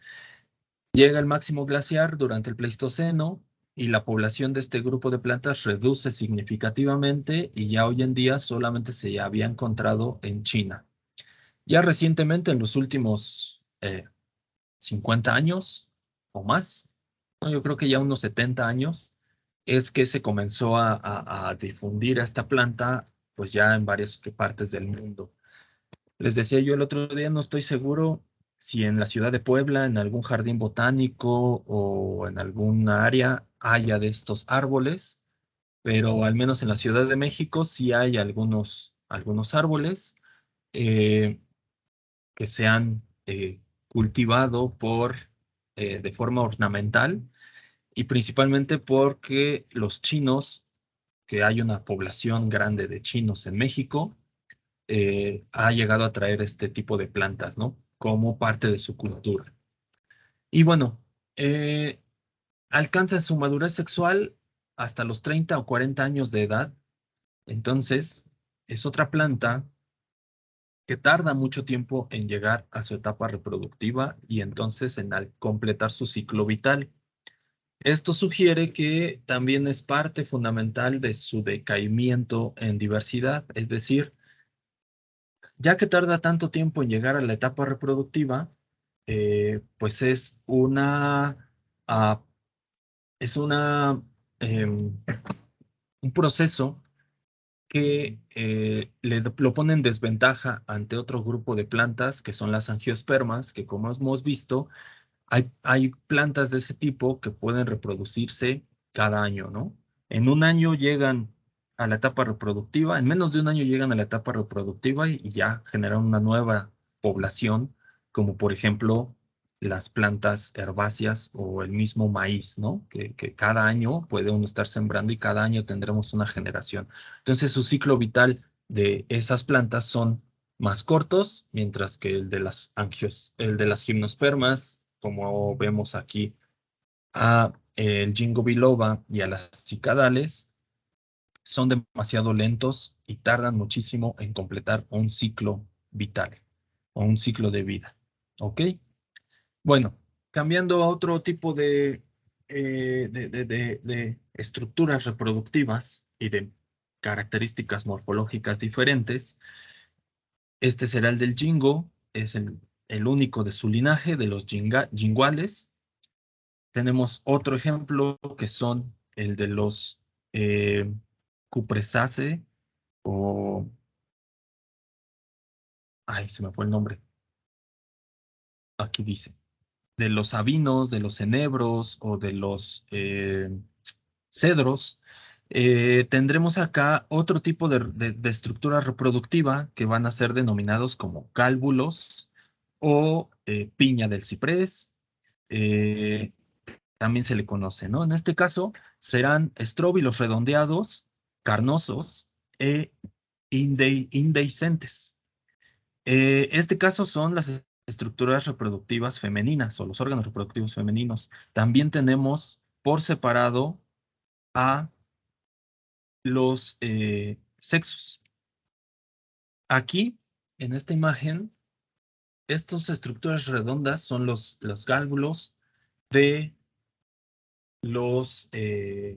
Llega el máximo glaciar durante el Pleistoceno y la población de este grupo de plantas reduce significativamente y ya hoy en día solamente se había encontrado en China. Ya recientemente, en los últimos 50 años o más, no, yo creo que ya unos 70 años, es que se comenzó a difundir esta planta pues ya en varias partes del mundo. Les decía yo el otro día, no estoy seguro si en la ciudad de Puebla, en algún jardín botánico o en alguna área haya de estos árboles, pero al menos en la Ciudad de México sí hay algunos árboles eh, que se han cultivado de forma ornamental y principalmente porque los chinos, que hay una población grande de chinos en México, ha llegado a traer este tipo de plantas, ¿no? Como parte de su cultura. Y bueno, eh, alcanza su madurez sexual hasta los 30 o 40 años de edad. Entonces, es otra planta que tarda mucho tiempo en llegar a su etapa reproductiva y entonces en al completar su ciclo vital. Esto sugiere que también es parte fundamental de su decaimiento en diversidad, es decir, ya que tarda tanto tiempo en llegar a la etapa reproductiva, pues ah, es un proceso que lo pone en desventaja ante otro grupo de plantas que son las angiospermas, que como hemos visto, hay plantas de ese tipo que pueden reproducirse cada año, ¿no? En un año llegan a la etapa reproductiva, en menos de un año llegan a la etapa reproductiva y ya generan una nueva población, como por ejemplo las plantas herbáceas o el mismo maíz, ¿no? Que cada año puede uno estar sembrando y cada año tendremos una generación. Entonces su ciclo vital de esas plantas son más cortos, mientras que el de las gimnospermas, como vemos aquí, a el ginkgo biloba y a las cicadales, son demasiado lentos y tardan muchísimo en completar un ciclo vital o un ciclo de vida. ¿Ok? Bueno, cambiando a otro tipo de estructuras reproductivas y de características morfológicas diferentes, este será el del jingo, es el único de su linaje, de los jinguales. Tenemos otro ejemplo que son el de los eh, cupresaceae o, ay, se me fue el nombre, aquí dice, de los sabinos, de los enebros o de los cedros. Tendremos acá otro tipo de estructura reproductiva que van a ser denominados como cálvulos o piña del ciprés. eh, También se le conoce, ¿no? En este caso serán estróbilos redondeados, carnosos e indehiscentes. Este caso son las estructuras reproductivas femeninas o los órganos reproductivos femeninos. También tenemos por separado a los sexos. Aquí, en esta imagen, estas estructuras redondas son los gálvulos de los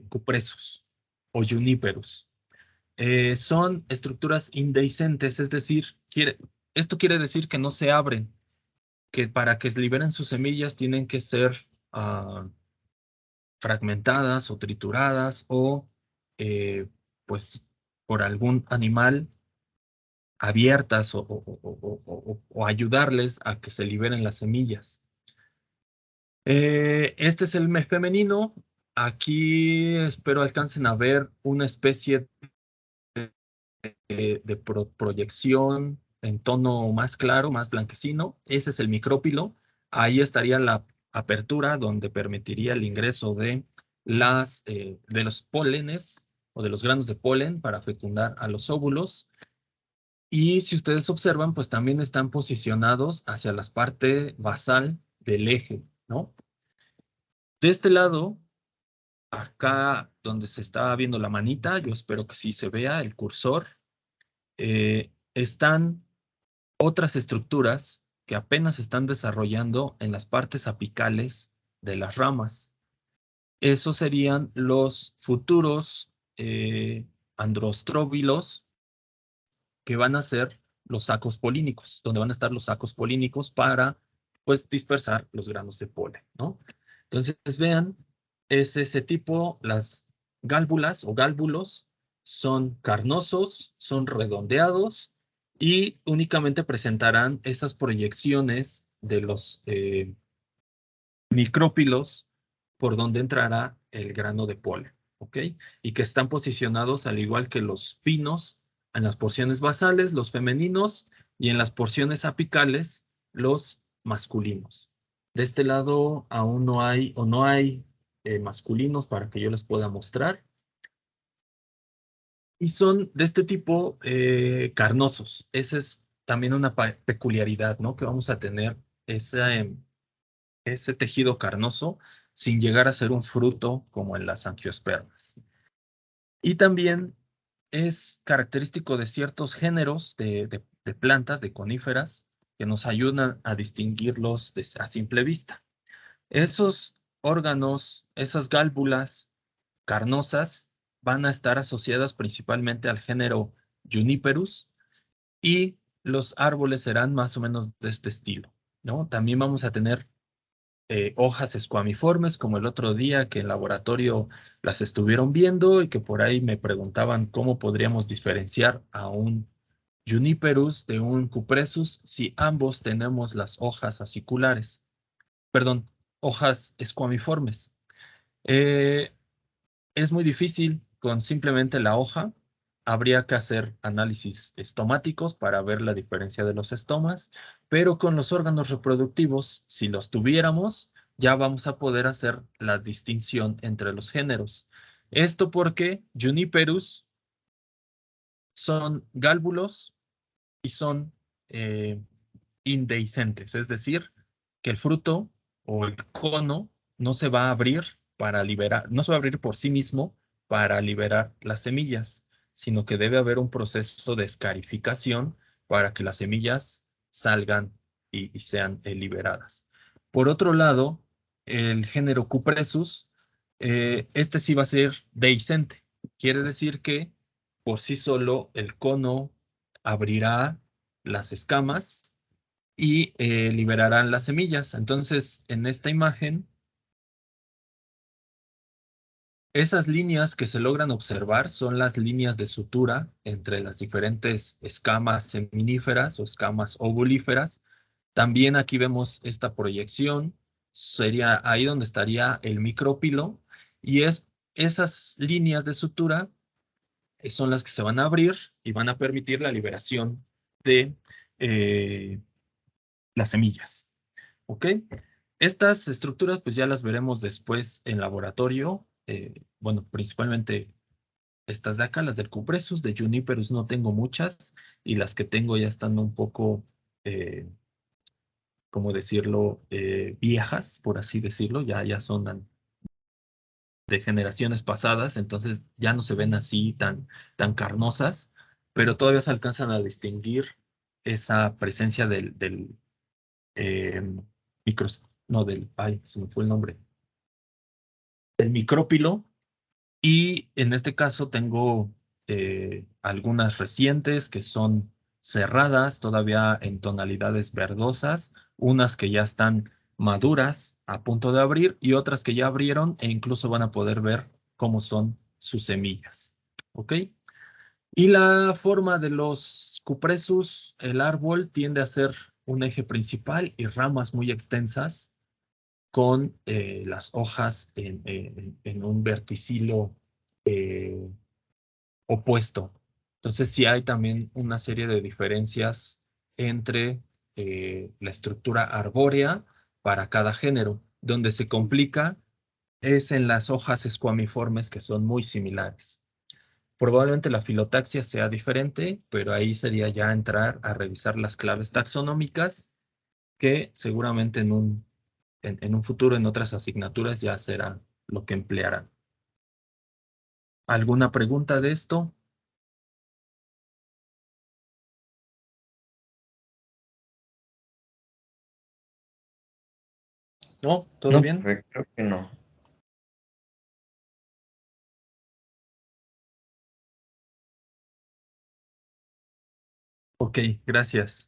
cupresos o juníperos. Son estructuras indehiscentes, es decir, esto quiere decir que no se abren, que para que liberen sus semillas tienen que ser fragmentadas o trituradas o pues por algún animal abiertas o ayudarles a que se liberen las semillas. Este es el mes femenino. Aquí espero alcancen a ver una especie de proyección en tono más claro, más blanquecino. Ese es el micrópilo. Ahí estaría la apertura donde permitiría el ingreso de los pólenes o de los granos de polen para fecundar a los óvulos. Y si ustedes observan, pues también están posicionados hacia la parte basal del eje, ¿no? De este lado, acá donde se está viendo la manita, yo espero que sí se vea el cursor, están otras estructuras que apenas se están desarrollando en las partes apicales de las ramas. Esos serían los futuros androstróbilos que van a ser los sacos polínicos, donde van a estar los sacos polínicos para, pues, dispersar los granos de polen, ¿no? Entonces, vean, es ese tipo, las gálvulas o gálvulos son carnosos, son redondeados y únicamente presentarán esas proyecciones de los micrópilos por donde entrará el grano de polen, ¿ok? Y que están posicionados al igual que los pinos en las porciones basales, los femeninos, y en las porciones apicales, los masculinos. De este lado aún no hay o no hay masculinos para que yo les pueda mostrar. Y son de este tipo carnosos. Esa es también una peculiaridad, ¿no? Que vamos a tener ese tejido carnoso sin llegar a ser un fruto como en las angiospermas. Y también es característico de ciertos géneros de plantas, de coníferas, que nos ayudan a distinguirlos a simple vista. Esos órganos, esas gálvulas carnosas, van a estar asociadas principalmente al género Juniperus y los árboles serán más o menos de este estilo, ¿no? También vamos a tener hojas escuamiformes, como el otro día que en laboratorio las estuvieron viendo y que por ahí me preguntaban cómo podríamos diferenciar a un Juniperus de un Cupressus si ambos tenemos las hojas aciculares, perdón, hojas escuamiformes. Eh, es muy difícil con simplemente la hoja. Habría que hacer análisis estomáticos para ver la diferencia de los estomas, pero con los órganos reproductivos, si los tuviéramos, ya vamos a poder hacer la distinción entre los géneros. Esto porque Juniperus son gálvulos y son eh, indehiscentes, es decir, que el fruto o el cono no se va a abrir para liberar, no se va a abrir por sí mismo para liberar las semillas, sino que debe haber un proceso de escarificación para que las semillas salgan y sean liberadas. Por otro lado, el género Cupressus, este sí va a ser dehiscente. Quiere decir que por sí solo el cono abrirá las escamas y liberarán las semillas. Entonces, en esta imagen, esas líneas que se logran observar son las líneas de sutura entre las diferentes escamas seminíferas o escamas ovulíferas. También aquí vemos esta proyección, sería ahí donde estaría el micrópilo, y esas líneas de sutura son las que se van a abrir y van a permitir la liberación de las semillas. ¿Ok? Estas estructuras pues ya las veremos después en laboratorio. Bueno, principalmente estas de acá, las del Cupressus, de Juniperus no tengo muchas y las que tengo ya están un poco ¿cómo decirlo? Viejas, por así decirlo, ya son de generaciones pasadas, entonces ya no se ven así tan carnosas, pero todavía se alcanzan a distinguir esa presencia del eh, micros, no del, ay, se me fue el nombre, del micrópilo. Y en este caso tengo algunas recientes que son cerradas, todavía en tonalidades verdosas, unas que ya están maduras, a punto de abrir, y otras que ya abrieron e incluso van a poder ver cómo son sus semillas. ¿Ok? Y la forma de los cupresus, el árbol tiende a ser un eje principal y ramas muy extensas con las hojas en un verticilo eh, opuesto. Entonces, sí hay también una serie de diferencias entre la estructura arbórea para cada género. Donde se complica es en las hojas escuamiformes que son muy similares. Probablemente la filotaxia sea diferente, pero ahí sería ya entrar a revisar las claves taxonómicas que seguramente en un futuro en otras asignaturas ya será lo que emplearán. ¿Alguna pregunta de esto? ¿No? ¿Todo No, bien? profe, creo que no. Ok, gracias.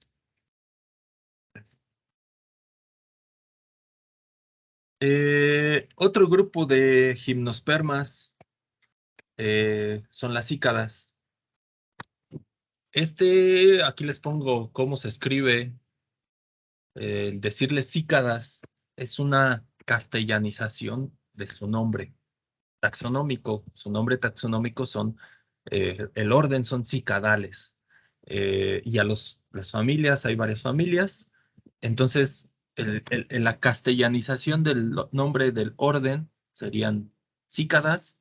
Otro grupo de gimnospermas son las cícadas. Aquí les pongo cómo se escribe. El decirle cícadas es una castellanización de su nombre taxonómico. Su nombre taxonómico el orden son cicadales. Y las familias, hay varias familias. Entonces, en la castellanización del nombre del orden serían cícadas,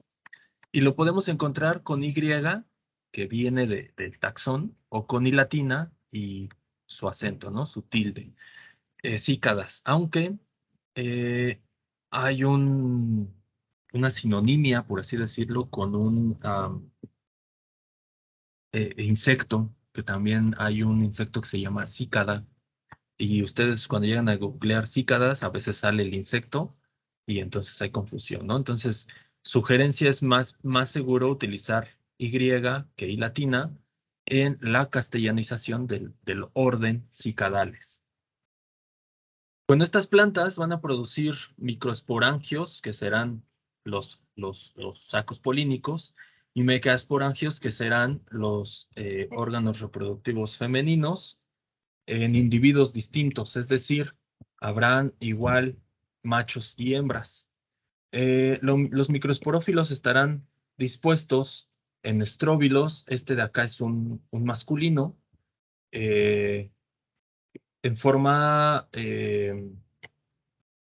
y lo podemos encontrar con Y, que viene del taxón, o con I latina y su acento, ¿no? Su tilde. Cícadas, aunque eh, hay una sinonimia, por así decirlo, con un insecto, que también hay un insecto que se llama cícada, y ustedes cuando llegan a googlear cícadas, a veces sale el insecto y entonces hay confusión, ¿no? Entonces, sugerencia es más seguro utilizar Y que I latina en la castellanización del orden cicadales. Bueno, estas plantas van a producir microesporangios, que serán los sacos polínicos, y megaesporangios, que serán los órganos reproductivos femeninos en individuos distintos, es decir, habrán igual machos y hembras. Los microesporófilos estarán dispuestos en estróbilos. Este de acá es un masculino, eh, en forma,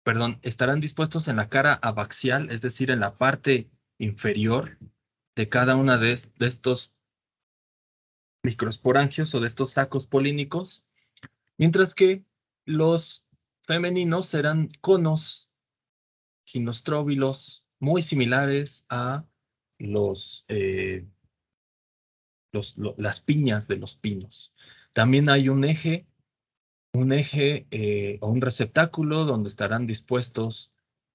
perdón, estarán dispuestos en la cara abaxial, es decir, en la parte inferior de cada una de estos microesporangios o de estos sacos polínicos, mientras que los femeninos serán conos ginostróbilos muy similares a los, las piñas de los pinos. También hay un eje o un receptáculo donde estarán dispuestos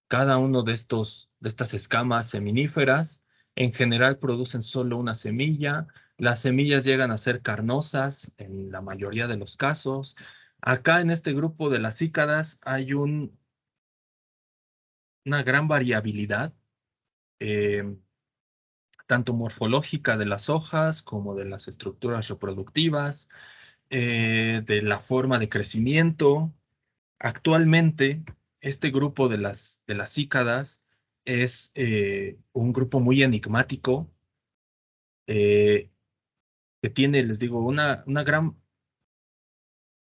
cada uno de estas escamas seminíferas. En general producen solo una semilla. Las semillas llegan a ser carnosas en la mayoría de los casos. Acá en este grupo de las cícadas hay una gran variabilidad, eh, tanto morfológica de las hojas como de las estructuras reproductivas, de la forma de crecimiento. Actualmente, este grupo de las cícadas es un grupo muy enigmático, eh, que tiene, les digo,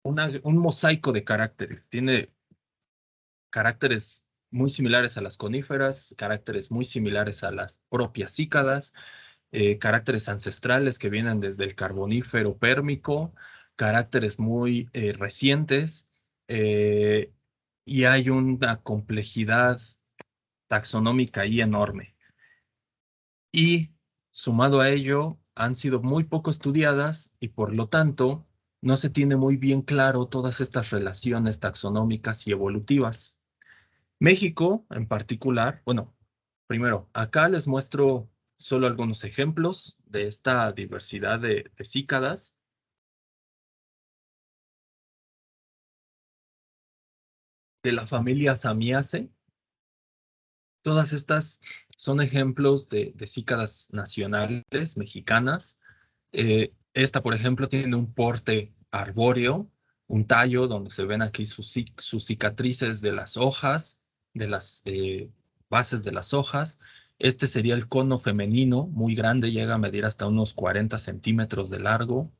un mosaico de caracteres. Tiene caracteres muy similares a las coníferas, caracteres muy similares a las propias cícadas, caracteres ancestrales que vienen desde el Carbonífero Pérmico, caracteres muy recientes. y hay una complejidad taxonómica ahí enorme. Y sumado a ello, han sido muy poco estudiadas y por lo tanto no se tiene muy bien claro todas estas relaciones taxonómicas y evolutivas. México en particular, bueno, primero, acá les muestro solo algunos ejemplos de esta diversidad de cícadas. De la familia Samiaceae. Todas estas son ejemplos de cícadas nacionales mexicanas. Esta, por ejemplo, tiene un porte arbóreo, un tallo donde se ven aquí sus cicatrices de las hojas, de las bases de las hojas. Este sería el cono femenino, muy grande, llega a medir hasta unos 40 centímetros de largo.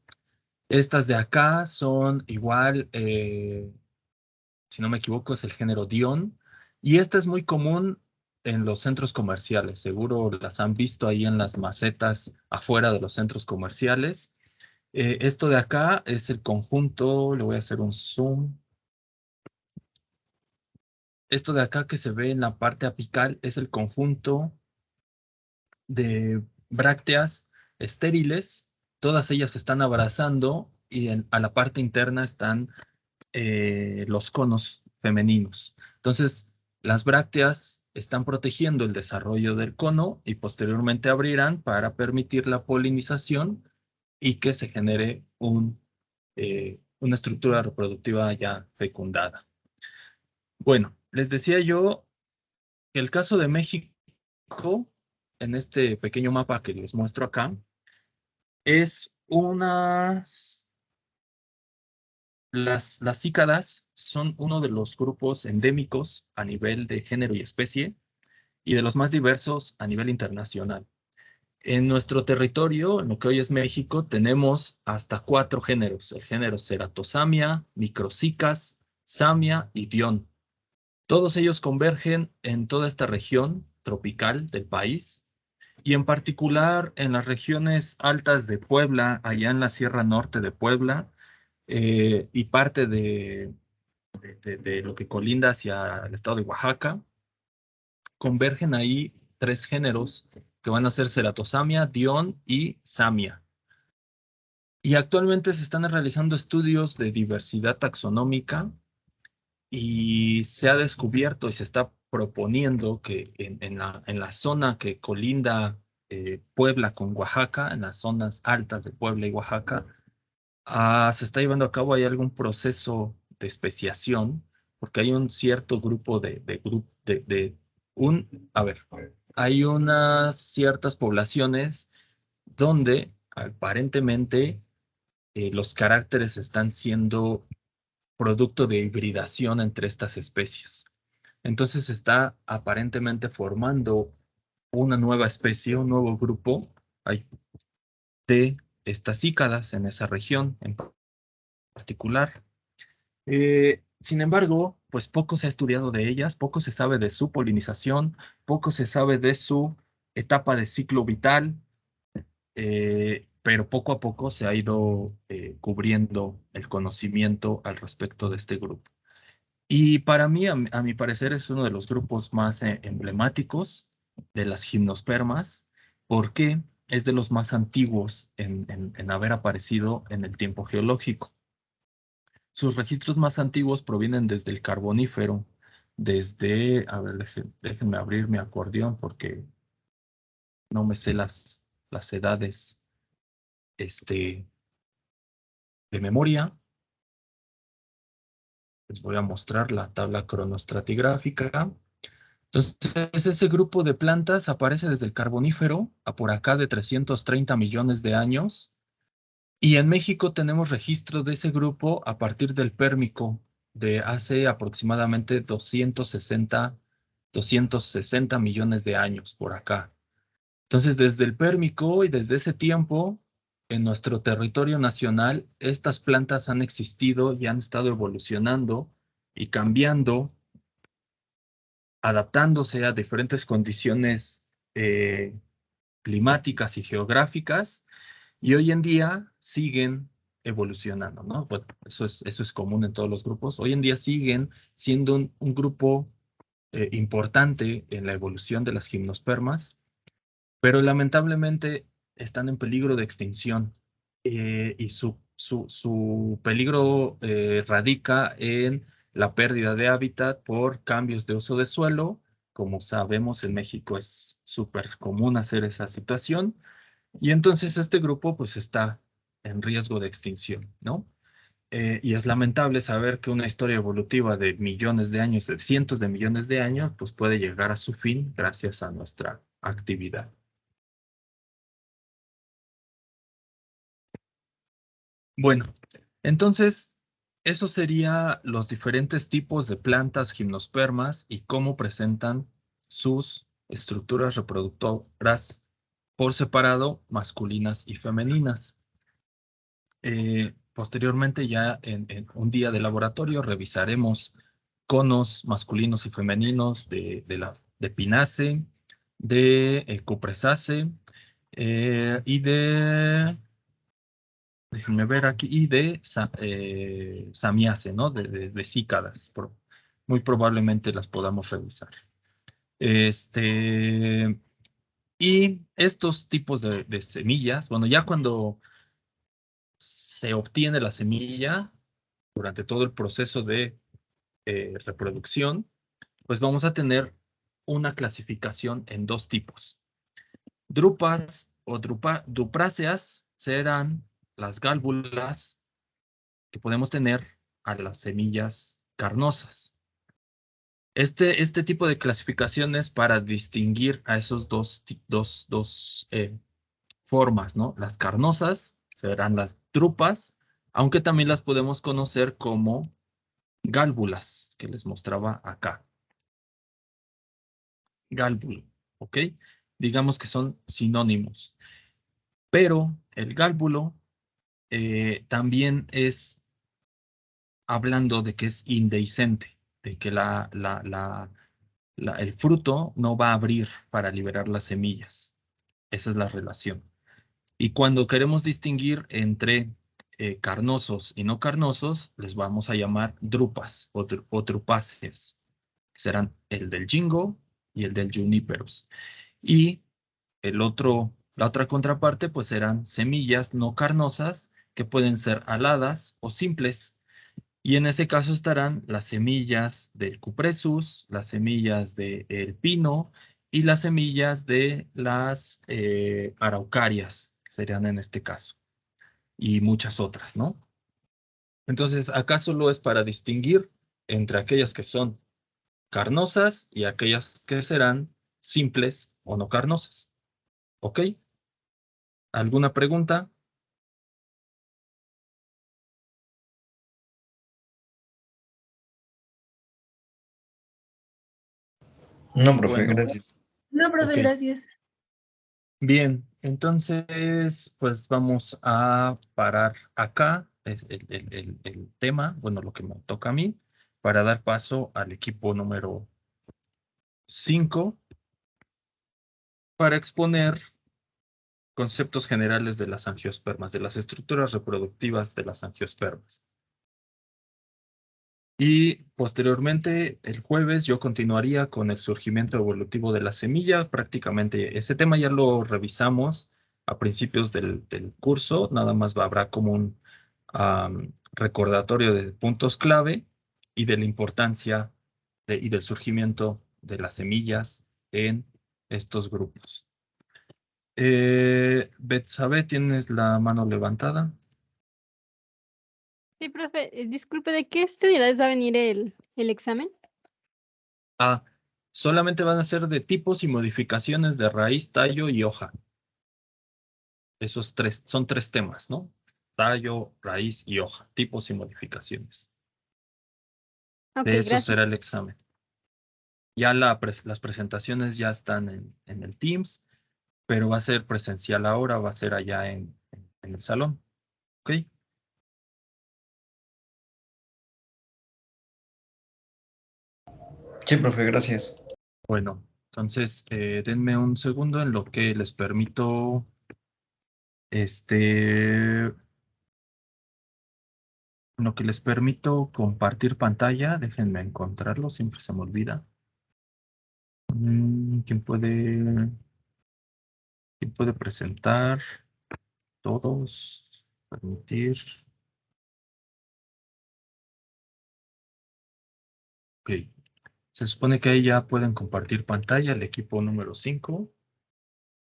Estas de acá son igual, si no me equivoco, es el género Dion. Y esta es muy común en los centros comerciales. Seguro las han visto ahí en las macetas afuera de los centros comerciales. Esto de acá es el conjunto, le voy a hacer un zoom. Esto de acá que se ve en la parte apical es el conjunto de brácteas estériles. Todas ellas se están abrazando y a la parte interna están los conos femeninos. Entonces, las brácteas están protegiendo el desarrollo del cono y posteriormente abrirán para permitir la polinización y que se genere una estructura reproductiva ya fecundada. Bueno, les decía yo que el caso de México, en este pequeño mapa que les muestro acá, es las cícadas son uno de los grupos endémicos a nivel de género y especie y de los más diversos a nivel internacional. En nuestro territorio, en lo que hoy es México, tenemos hasta 4 géneros: el género Ceratosamia, Microcicas, Samia y Dion. Todos ellos convergen en toda esta región tropical del país y en particular en las regiones altas de Puebla, allá en la Sierra Norte de Puebla, y parte de lo que colinda hacia el estado de Oaxaca. Convergen ahí 3 géneros que van a ser Ceratosamia, Dion y Samia. Y actualmente se están realizando estudios de diversidad taxonómica y se ha descubierto y se está proponiendo que en la zona que colinda Puebla con Oaxaca, en las zonas altas de Puebla y Oaxaca, se está llevando a cabo, hay algún proceso de especiación, porque hay un cierto grupo a ver, hay unas ciertas poblaciones donde aparentemente los caracteres están siendo producto de hibridación entre estas especies. Entonces se está aparentemente formando una nueva especie, un nuevo grupo de estas cícadas en esa región en particular. Sin embargo, pues poco se ha estudiado de ellas, poco se sabe de su polinización, poco se sabe de su etapa de ciclo vital, pero poco a poco se ha ido cubriendo el conocimiento al respecto de este grupo. Y para mí, a mi parecer, es uno de los grupos más emblemáticos de las gimnospermas, porque es de los más antiguos en haber aparecido en el tiempo geológico. Sus registros más antiguos provienen desde el Carbonífero, a ver, déjenme abrir mi acordeón porque no me sé las edades de memoria. Les voy a mostrar la tabla cronoestratigráfica. Entonces, ese grupo de plantas aparece desde el Carbonífero a por acá de 330 millones de años. Y en México tenemos registro de ese grupo a partir del Pérmico, de hace aproximadamente 260 millones de años por acá. Entonces, desde el Pérmico y desde ese tiempo, en nuestro territorio nacional, estas plantas han existido y han estado evolucionando y cambiando, adaptándose a diferentes condiciones climáticas y geográficas, y hoy en día siguen evolucionando, ¿no? Bueno, eso es común en todos los grupos. Hoy en día siguen siendo un grupo importante en la evolución de las gimnospermas, pero lamentablemente están en peligro de extinción y su peligro radica en la pérdida de hábitat por cambios de uso de suelo. Como sabemos, en México es súper común hacer esa situación y entonces este grupo pues está en riesgo de extinción, ¿no? Y es lamentable saber que una historia evolutiva de millones de años, de cientos de millones de años, pues puede llegar a su fin gracias a nuestra actividad. Bueno, entonces, eso sería los diferentes tipos de plantas gimnospermas y cómo presentan sus estructuras reproductoras por separado, masculinas y femeninas. Posteriormente, ya en un día de laboratorio, revisaremos conos masculinos y femeninos de Pinace, de Cupressaceae y déjenme ver aquí, y de Samiace, ¿no? De cícadas. Muy probablemente las podamos revisar. Y estos tipos de semillas, bueno, ya cuando se obtiene la semilla, durante todo el proceso de reproducción, pues vamos a tener una clasificación en dos tipos. Drupas o dupráceas serán las gálvulas que podemos tener a las semillas carnosas. Este tipo de clasificaciones para distinguir a esos dos formas, ¿no? Las carnosas serán las drupas, aunque también las podemos conocer como gálvulas, que les mostraba acá. Gálvulo, ¿ok? Digamos que son sinónimos. Pero el gálvulo también es hablando de que es indehiscente, de que el fruto no va a abrir para liberar las semillas. Esa es la relación. Y cuando queremos distinguir entre carnosos y no carnosos, les vamos a llamar drupas o drupáceas, que serán el del jingo y el del juniperus. Y la otra contraparte, pues serán semillas no carnosas, que pueden ser aladas o simples. Y en ese caso estarán las semillas del cupressus, las semillas del pino y las semillas de las araucarias, que serían en este caso, y muchas otras, ¿no? Entonces, acá solo es para distinguir entre aquellas que son carnosas y aquellas que serán simples o no carnosas. ¿Ok? ¿Alguna pregunta? No, profe, Bueno, gracias. No, profe, ok. gracias. Bien, entonces, pues vamos a parar acá, es el tema, bueno, lo que me toca a mí, para dar paso al equipo número 5 para exponer conceptos generales de las angiospermas, de las estructuras reproductivas de las angiospermas. Y posteriormente, el jueves, yo continuaría con el surgimiento evolutivo de la semilla. Prácticamente ese tema ya lo revisamos a principios del curso. Nada más habrá como un recordatorio de puntos clave y de la importancia y del surgimiento de las semillas en estos grupos. Betsabe, ¿tienes la mano levantada? Sí, profe, disculpe, ¿de qué unidades va a venir el examen? Ah, solamente van a ser de tipos y modificaciones de raíz, tallo y hoja. Esos son tres temas, ¿no? Tallo, raíz y hoja, tipos y modificaciones. Ok, De eso será gracias. el examen. Ya las presentaciones ya están en el Teams, pero va a ser presencial ahora, va a ser allá en el salón. ¿Ok? Sí, profe, gracias. Bueno, entonces denme un segundo en lo que les permito En lo que les permito compartir pantalla, déjenme encontrarlo, siempre se me olvida. ¿Quién puede presentar? Todos. Permitir. Ok. Se supone que ahí ya pueden compartir pantalla el equipo número 5.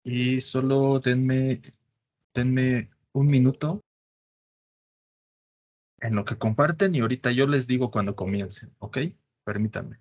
Y solo denme un minuto en lo que comparten y ahorita yo les digo cuando comiencen, ¿ok? Permítanme.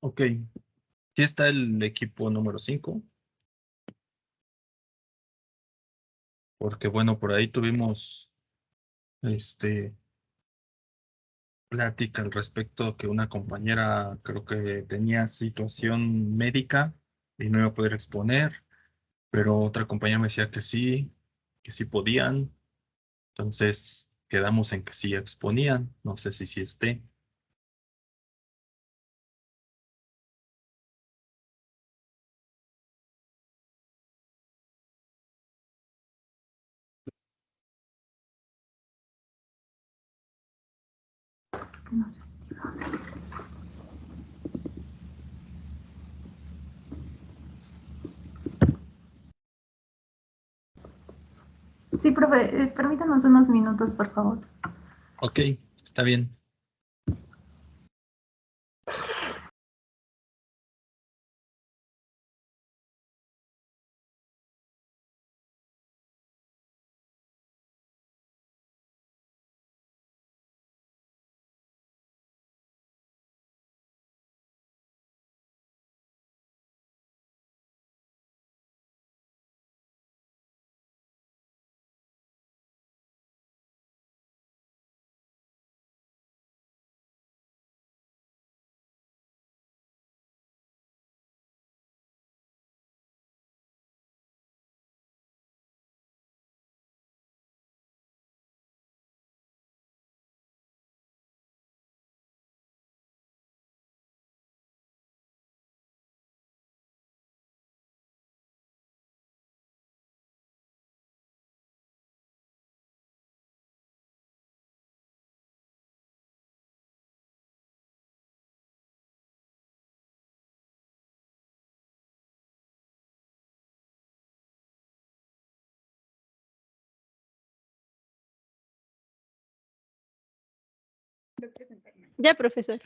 Ok, sí está el equipo número 5, porque bueno, por ahí tuvimos plática al respecto que una compañera creo que tenía situación médica y no iba a poder exponer, pero otra compañera me decía que sí podían, entonces quedamos en que sí exponían, no sé si sí esté. Sí, profe, permítanos unos minutos, por favor. Ok, está bien. Ya, profesor.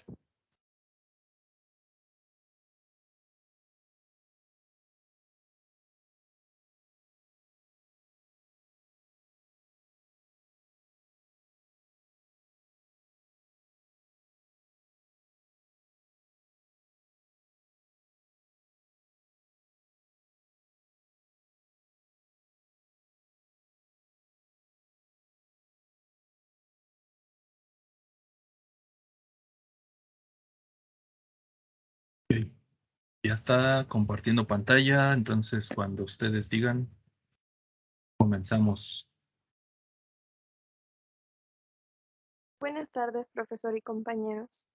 Ok. Ya está compartiendo pantalla, entonces cuando ustedes digan, comenzamos. Buenas tardes, profesor y compañeros.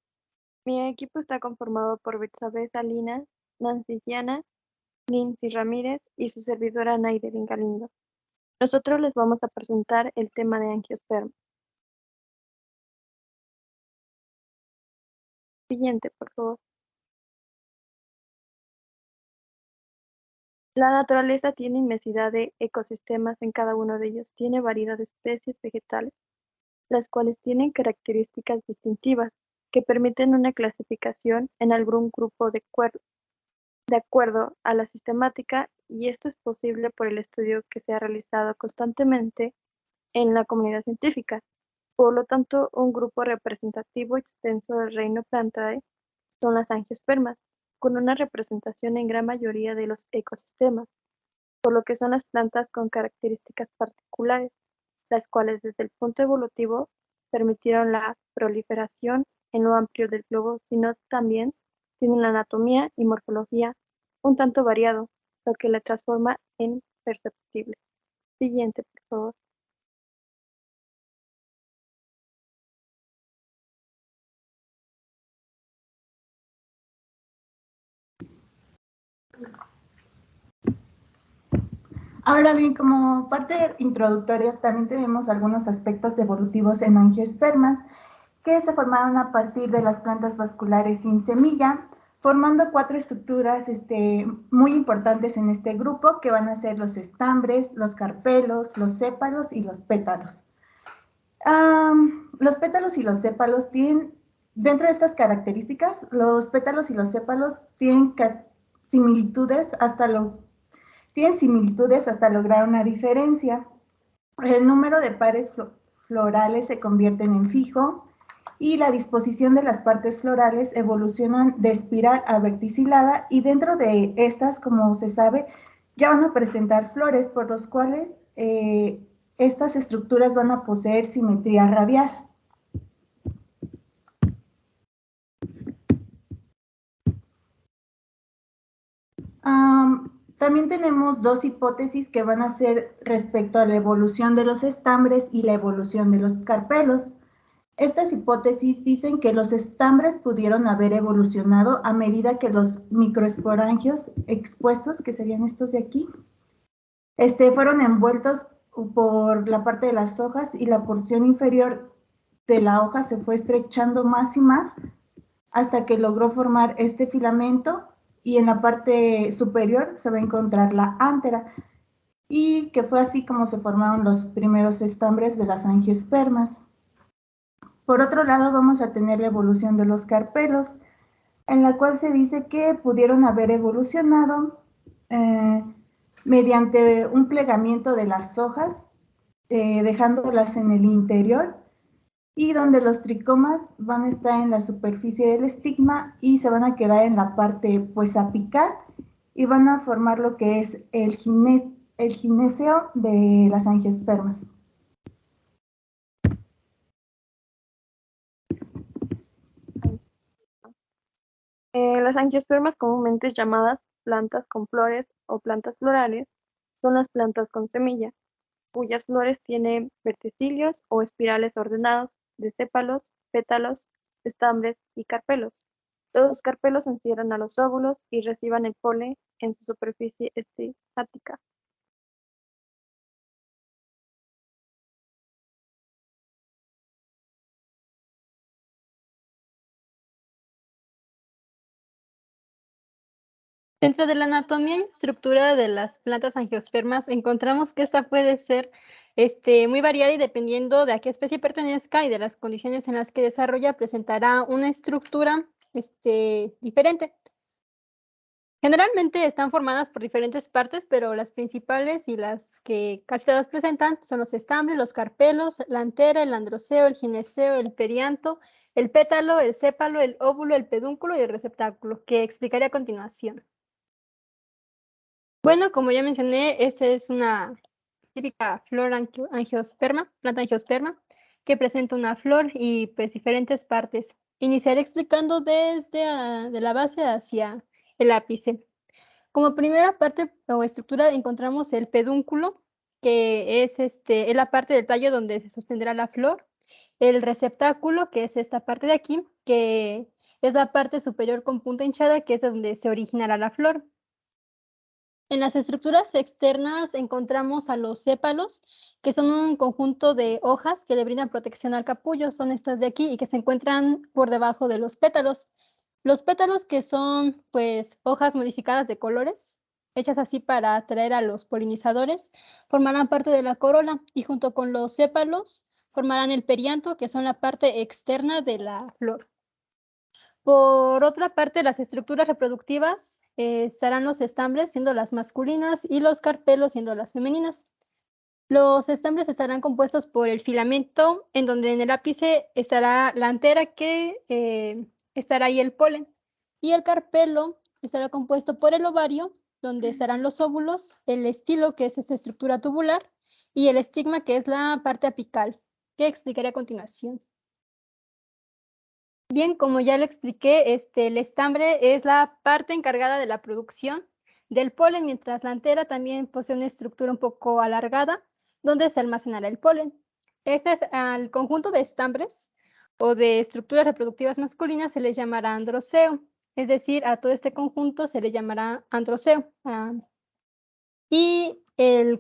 Mi equipo está conformado por Betsabe Salinas, Nancy Diana, Lindsay Ramírez y su servidora Naidelin Galindo. Nosotros les vamos a presentar el tema de angiosperma. Siguiente, por favor. La naturaleza tiene inmensidad de ecosistemas en cada uno de ellos. Tiene variedad de especies vegetales, las cuales tienen características distintivas que permiten una clasificación en algún grupo de acuerdo a la sistemática y esto es posible por el estudio que se ha realizado constantemente en la comunidad científica. Por lo tanto, un grupo representativo extenso del reino Plantae son las angiospermas, con una representación en gran mayoría de los ecosistemas, por lo que son las plantas con características particulares, las cuales desde el punto evolutivo permitieron la proliferación en lo amplio del globo, sino también tienen la anatomía y morfología un tanto variado, lo que la transforma en perceptible. Siguiente, por favor. Ahora bien, como parte introductoria, también tenemos algunos aspectos evolutivos en angiospermas que se formaron a partir de las plantas vasculares sin semilla, formando 4 estructuras muy importantes en este grupo, que van a ser los estambres, los carpelos, los sépalos y los pétalos. Los pétalos y los sépalos tienen, dentro de estas características, los pétalos y los sépalos tienen similitudes hasta lograr una diferencia. El número de pares florales se convierten en fijo y la disposición de las partes florales evolucionan de espiral a verticilada, y dentro de estas, como se sabe, ya van a presentar flores, por los cuales estas estructuras van a poseer simetría radial. También tenemos 2 hipótesis que van a ser respecto a la evolución de los estambres y la evolución de los carpelos. Estas hipótesis dicen que los estambres pudieron haber evolucionado a medida que los microesporangios expuestos, que serían estos de aquí, fueron envueltos por la parte de las hojas, y la porción inferior de la hoja se fue estrechando más y más hasta que logró formar este filamento, y en la parte superior se va a encontrar la ántera, y que fue así como se formaron los primeros estambres de las angiospermas. Por otro lado, vamos a tener la evolución de los carpelos, en la cual se dice que pudieron haber evolucionado mediante un plegamiento de las hojas, dejándolas en el interior, y donde los tricomas van a estar en la superficie del estigma y se van a quedar en la parte pues apical, y van a formar lo que es el gineceo de las angiospermas. Las angiospermas, comúnmente llamadas plantas con flores o plantas florales, son las plantas con semilla, cuyas flores tienen verticilios o espirales ordenados de sépalos, pétalos, estambres y carpelos. Los carpelos encierran a los óvulos y reciben el polen en su superficie estigmática. Dentro de la anatomía y estructura de las plantas angiospermas, encontramos que esta puede ser muy variada, y dependiendo de a qué especie pertenezca y de las condiciones en las que desarrolla, presentará una estructura diferente. Generalmente están formadas por diferentes partes, pero las principales y las que casi todas presentan son los estambres, los carpelos, la antera, el androceo, el gineceo, el perianto, el pétalo, el sépalo, el óvulo, el pedúnculo y el receptáculo, que explicaré a continuación. Bueno, como ya mencioné, esta es una típica flor angiosperma, planta angiosperma, que presenta una flor y pues diferentes partes. Iniciaré explicando desde de la base hacia el ápice. Como primera parte o estructura encontramos el pedúnculo, que es la parte del tallo donde se sostendrá la flor. El receptáculo, que es esta parte de aquí, que es la parte superior con punta hinchada, que es donde se originará la flor. En las estructuras externas encontramos a los sépalos, que son un conjunto de hojas que le brindan protección al capullo, son estas de aquí, y que se encuentran por debajo de los pétalos. Los pétalos, que son pues hojas modificadas de colores, hechas así para atraer a los polinizadores, formarán parte de la corola, y junto con los sépalos formarán el perianto, que son la parte externa de la flor. Por otra parte, las estructuras reproductivas estarán los estambres siendo las masculinas y los carpelos siendo las femeninas. Los estambres estarán compuestos por el filamento, en donde en el ápice estará la antera, que estará ahí el polen, y el carpelo estará compuesto por el ovario, donde estarán los óvulos, el estilo, que es esa estructura tubular, y el estigma, que es la parte apical, que explicaré a continuación. Bien, como ya lo expliqué, el estambre es la parte encargada de la producción del polen, mientras la antera también posee una estructura un poco alargada, donde se almacenará el polen. Al conjunto de estambres o de estructuras reproductivas masculinas se les llamará androceo, es decir, a todo este conjunto se le llamará androceo. Y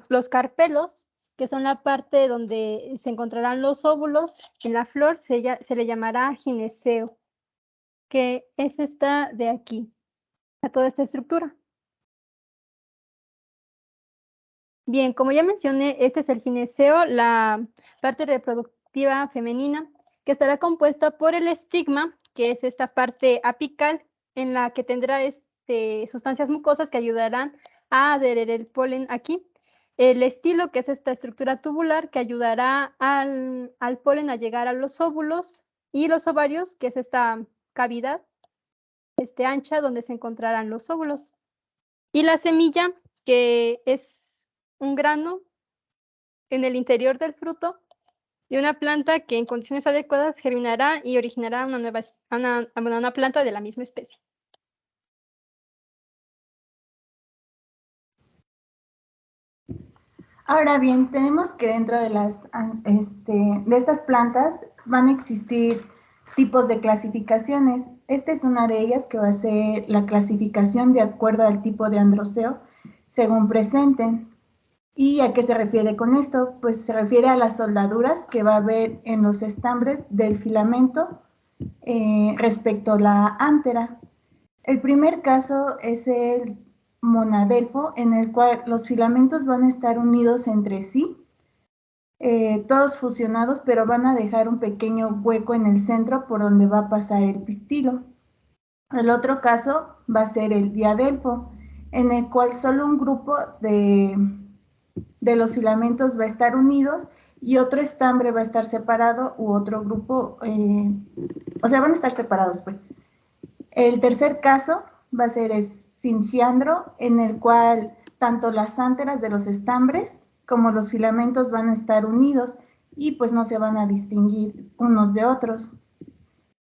los carpelos, que son la parte donde se encontrarán los óvulos en la flor, se le llamará gineceo, que es esta de aquí, a toda esta estructura. Bien, como ya mencioné, este es el gineceo, la parte reproductiva femenina, que estará compuesta por el estigma, que es esta parte apical, en la que tendrá sustancias mucosas que ayudarán a adherir el polen aquí. El estilo, que es esta estructura tubular, que ayudará al polen a llegar a los óvulos, y los ovarios, que es esta cavidad ancha donde se encontrarán los óvulos. Y la semilla, que es un grano en el interior del fruto de una planta que en condiciones adecuadas germinará y originará una planta de la misma especie. Ahora bien, tenemos que dentro de de estas plantas van a existir tipos de clasificaciones. Esta es una de ellas, que va a ser la clasificación de acuerdo al tipo de androceo según presenten. ¿Y a qué se refiere con esto? Pues se refiere a las soldaduras que va a haber en los estambres del filamento respecto a la ántera. El primer caso es el monadelfo, en el cual los filamentos van a estar unidos entre sí, todos fusionados, pero van a dejar un pequeño hueco en el centro por donde va a pasar el pistilo. El otro caso va a ser el diadelfo, en el cual solo un grupo de los filamentos va a estar unidos y otro estambre va a estar separado, u otro grupo, o sea, van a estar separados, pues. El tercer caso va a ser el sinfiandro, en el cual tanto las anteras de los estambres como los filamentos van a estar unidos y pues no se van a distinguir unos de otros.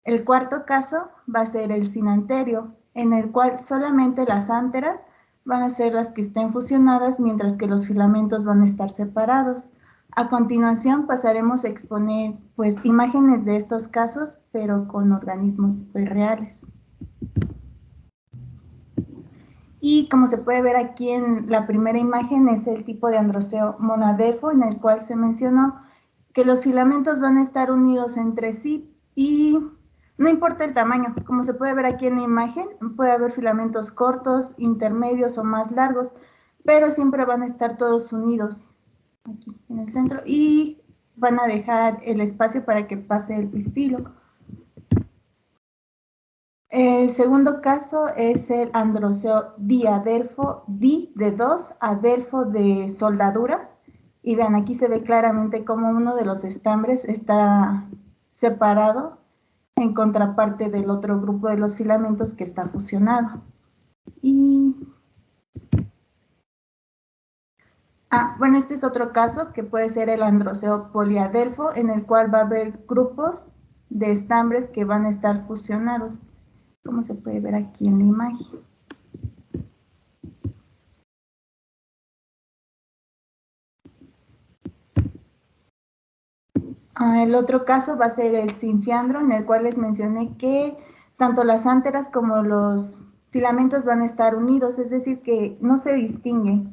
El cuarto caso va a ser el sinanterio, en el cual solamente las anteras van a ser las que estén fusionadas, mientras que los filamentos van a estar separados. A continuación pasaremos a exponer pues imágenes de estos casos, pero con organismos pues, reales. Y como se puede ver aquí en la primera imagen, es el tipo de androceo monadelfo, en el cual se mencionó que los filamentos van a estar unidos entre sí y no importa el tamaño. Como se puede ver aquí en la imagen, puede haber filamentos cortos, intermedios o más largos, pero siempre van a estar todos unidos aquí en el centro y van a dejar el espacio para que pase el pistilo. El segundo caso es el androceo diadelfo, di de 2, adelfo de soldaduras. Y vean, aquí se ve claramente cómo uno de los estambres está separado en contraparte del otro grupo de los filamentos que está fusionado. Y bueno, este es otro caso que puede ser el androceo poliadelfo, en el cual va a haber grupos de estambres que van a estar fusionados, como se puede ver aquí en la imagen. El otro caso va a ser el sinfiandro, en el cual les mencioné que tanto las anteras como los filamentos van a estar unidos, es decir, que no se distingue,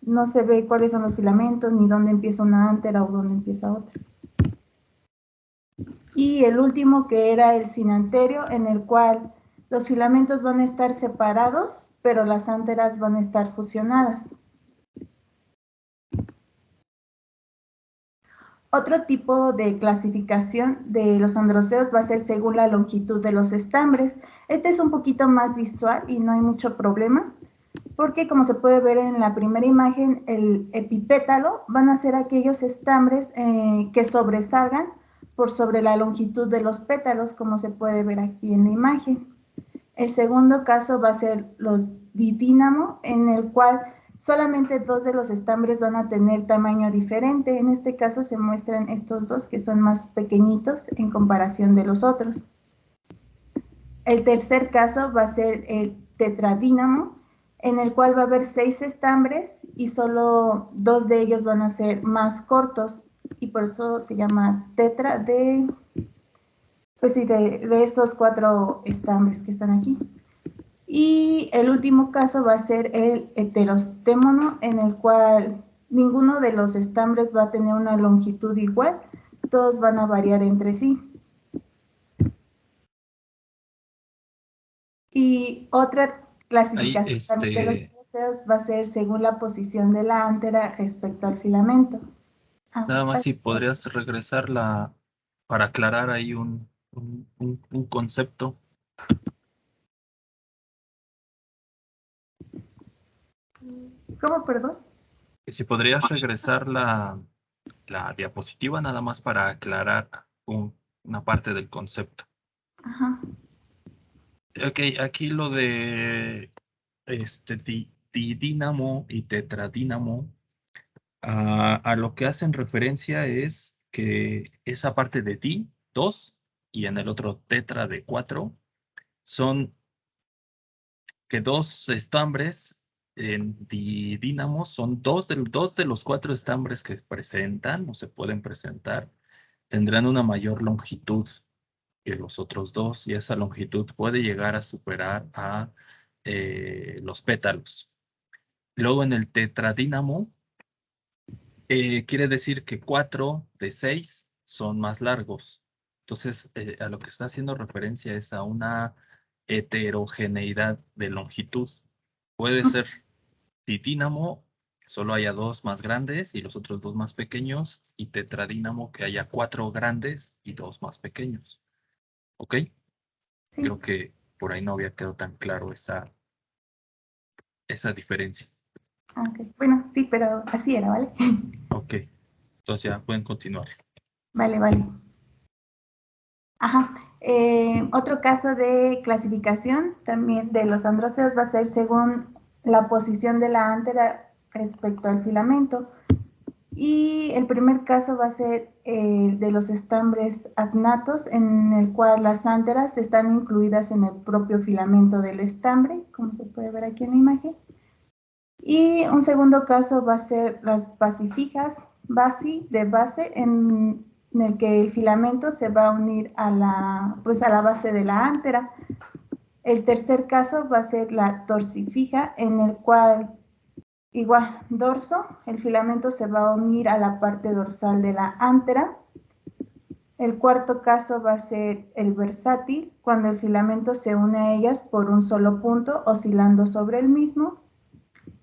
no se ve cuáles son los filamentos, ni dónde empieza una antera o dónde empieza otra. Y el último, que era el sinanterio, en el cual los filamentos van a estar separados, pero las anteras van a estar fusionadas. Otro tipo de clasificación de los androseos va a ser según la longitud de los estambres. Este es un poquito más visual y no hay mucho problema, porque como se puede ver en la primera imagen, el epipétalo van a ser aquellos estambres que sobresalgan por sobre la longitud de los pétalos, como se puede ver aquí en la imagen. El segundo caso va a ser los didínamo, en el cual solamente dos de los estambres van a tener tamaño diferente. En este caso se muestran estos dos que son más pequeñitos en comparación de los otros. El tercer caso va a ser el tetradínamo, en el cual va a haber 6 estambres y solo 2 de ellos van a ser más cortos, y por eso se llama tetra de estos 4 estambres que están aquí. Y el último caso va a ser el heterostémono, en el cual ninguno de los estambres va a tener una longitud igual, todos van a variar entre sí. Y otra clasificación también de los androseos va a ser según la posición de la ántera respecto al filamento. Nada más si podrías regresarla para aclarar ahí un concepto. ¿Cómo, perdón? Si podrías regresar la diapositiva nada más para aclarar una parte del concepto. Ajá. Ok, aquí lo de didínamo y tetradínamo, a lo que hacen referencia es que esa parte de di, 2, y en el otro tetra de 4, son que 2 estambres en didínamo son dos de los 4 estambres que presentan o se pueden presentar, tendrán una mayor longitud que los otros 2, y esa longitud puede llegar a superar a los pétalos. Luego en el tetradínamo, quiere decir que 4 de 6 son más largos. Entonces, a lo que está haciendo referencia es a una heterogeneidad de longitud. Puede ser didínamo, que solo haya 2 más grandes y los otros 2 más pequeños, y tetradínamo, que haya 4 grandes y 2 más pequeños. ¿Ok? Sí. Creo que por ahí no había quedado tan claro esa diferencia. Okay. Bueno, sí, pero así era, ¿vale? Ok, entonces ya pueden continuar. Vale. Ajá. Otro caso de clasificación también de los androseos va a ser según la posición de la ántera respecto al filamento. Y el primer caso va a ser el de los estambres adnatos, en el cual las ánteras están incluidas en el propio filamento del estambre, como se puede ver aquí en la imagen. Y un segundo caso va a ser las basifijas, de base, en el que el filamento se va a unir a la base de la ántera. El tercer caso va a ser la dorsifija, en el cual, igual, dorso, el filamento se va a unir a la parte dorsal de la ántera. El cuarto caso va a ser el versátil, cuando el filamento se une a ellas por un solo punto, oscilando sobre el mismo.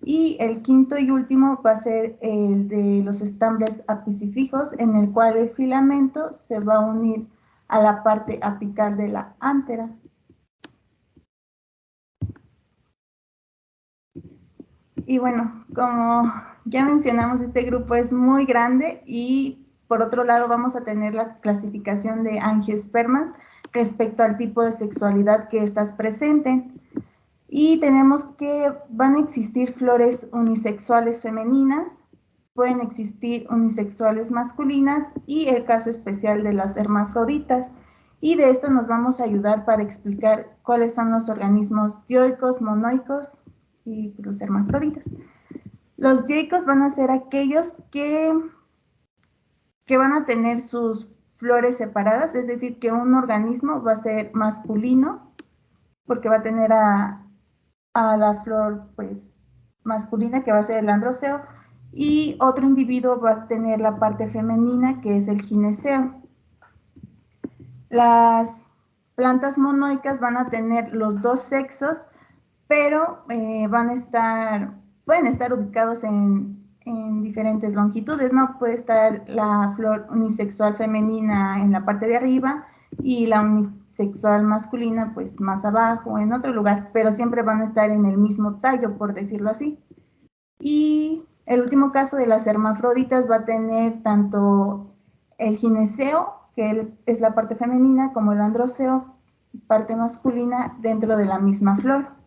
Y el quinto y último va a ser el de los estambres apisifijos, en el cual el filamento se va a unir a la parte apical de la ántera. Y bueno, como ya mencionamos, este grupo es muy grande, y por otro lado vamos a tener la clasificación de angiospermas respecto al tipo de sexualidad que éstas presenten. Y tenemos que van a existir flores unisexuales femeninas, pueden existir unisexuales masculinas, y el caso especial de las hermafroditas. Y de esto nos vamos a ayudar para explicar cuáles son los organismos dioicos, monoicos y pues, los hermafroditas. Los dioicos van a ser aquellos que van a tener sus flores separadas, es decir, que un organismo va a ser masculino, porque va a tener a la flor pues masculina, que va a ser el androceo, y otro individuo va a tener la parte femenina, que es el gineceo. Las plantas monoicas van a tener los dos sexos, pero pueden estar ubicados en en diferentes longitudes, ¿no? Puede estar la flor unisexual femenina en la parte de arriba y la unisexual masculina pues más abajo, en otro lugar, pero siempre van a estar en el mismo tallo, por decirlo así. Y el último caso de las hermafroditas va a tener tanto el gineceo, que es la parte femenina, como el androceo, parte masculina, dentro de la misma flor.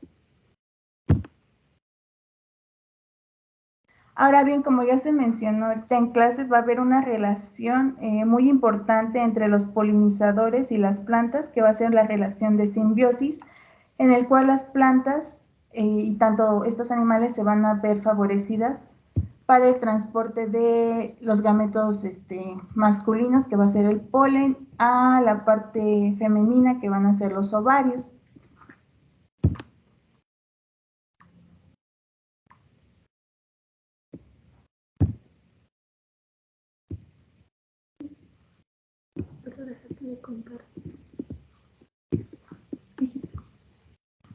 Ahora bien, como ya se mencionó ahorita en clases, va a haber una relación muy importante entre los polinizadores y las plantas, que va a ser la relación de simbiosis, en el cual las plantas y tanto estos animales se van a ver favorecidas para el transporte de los gametos masculinos, que va a ser el polen, a la parte femenina, que van a ser los ovarios.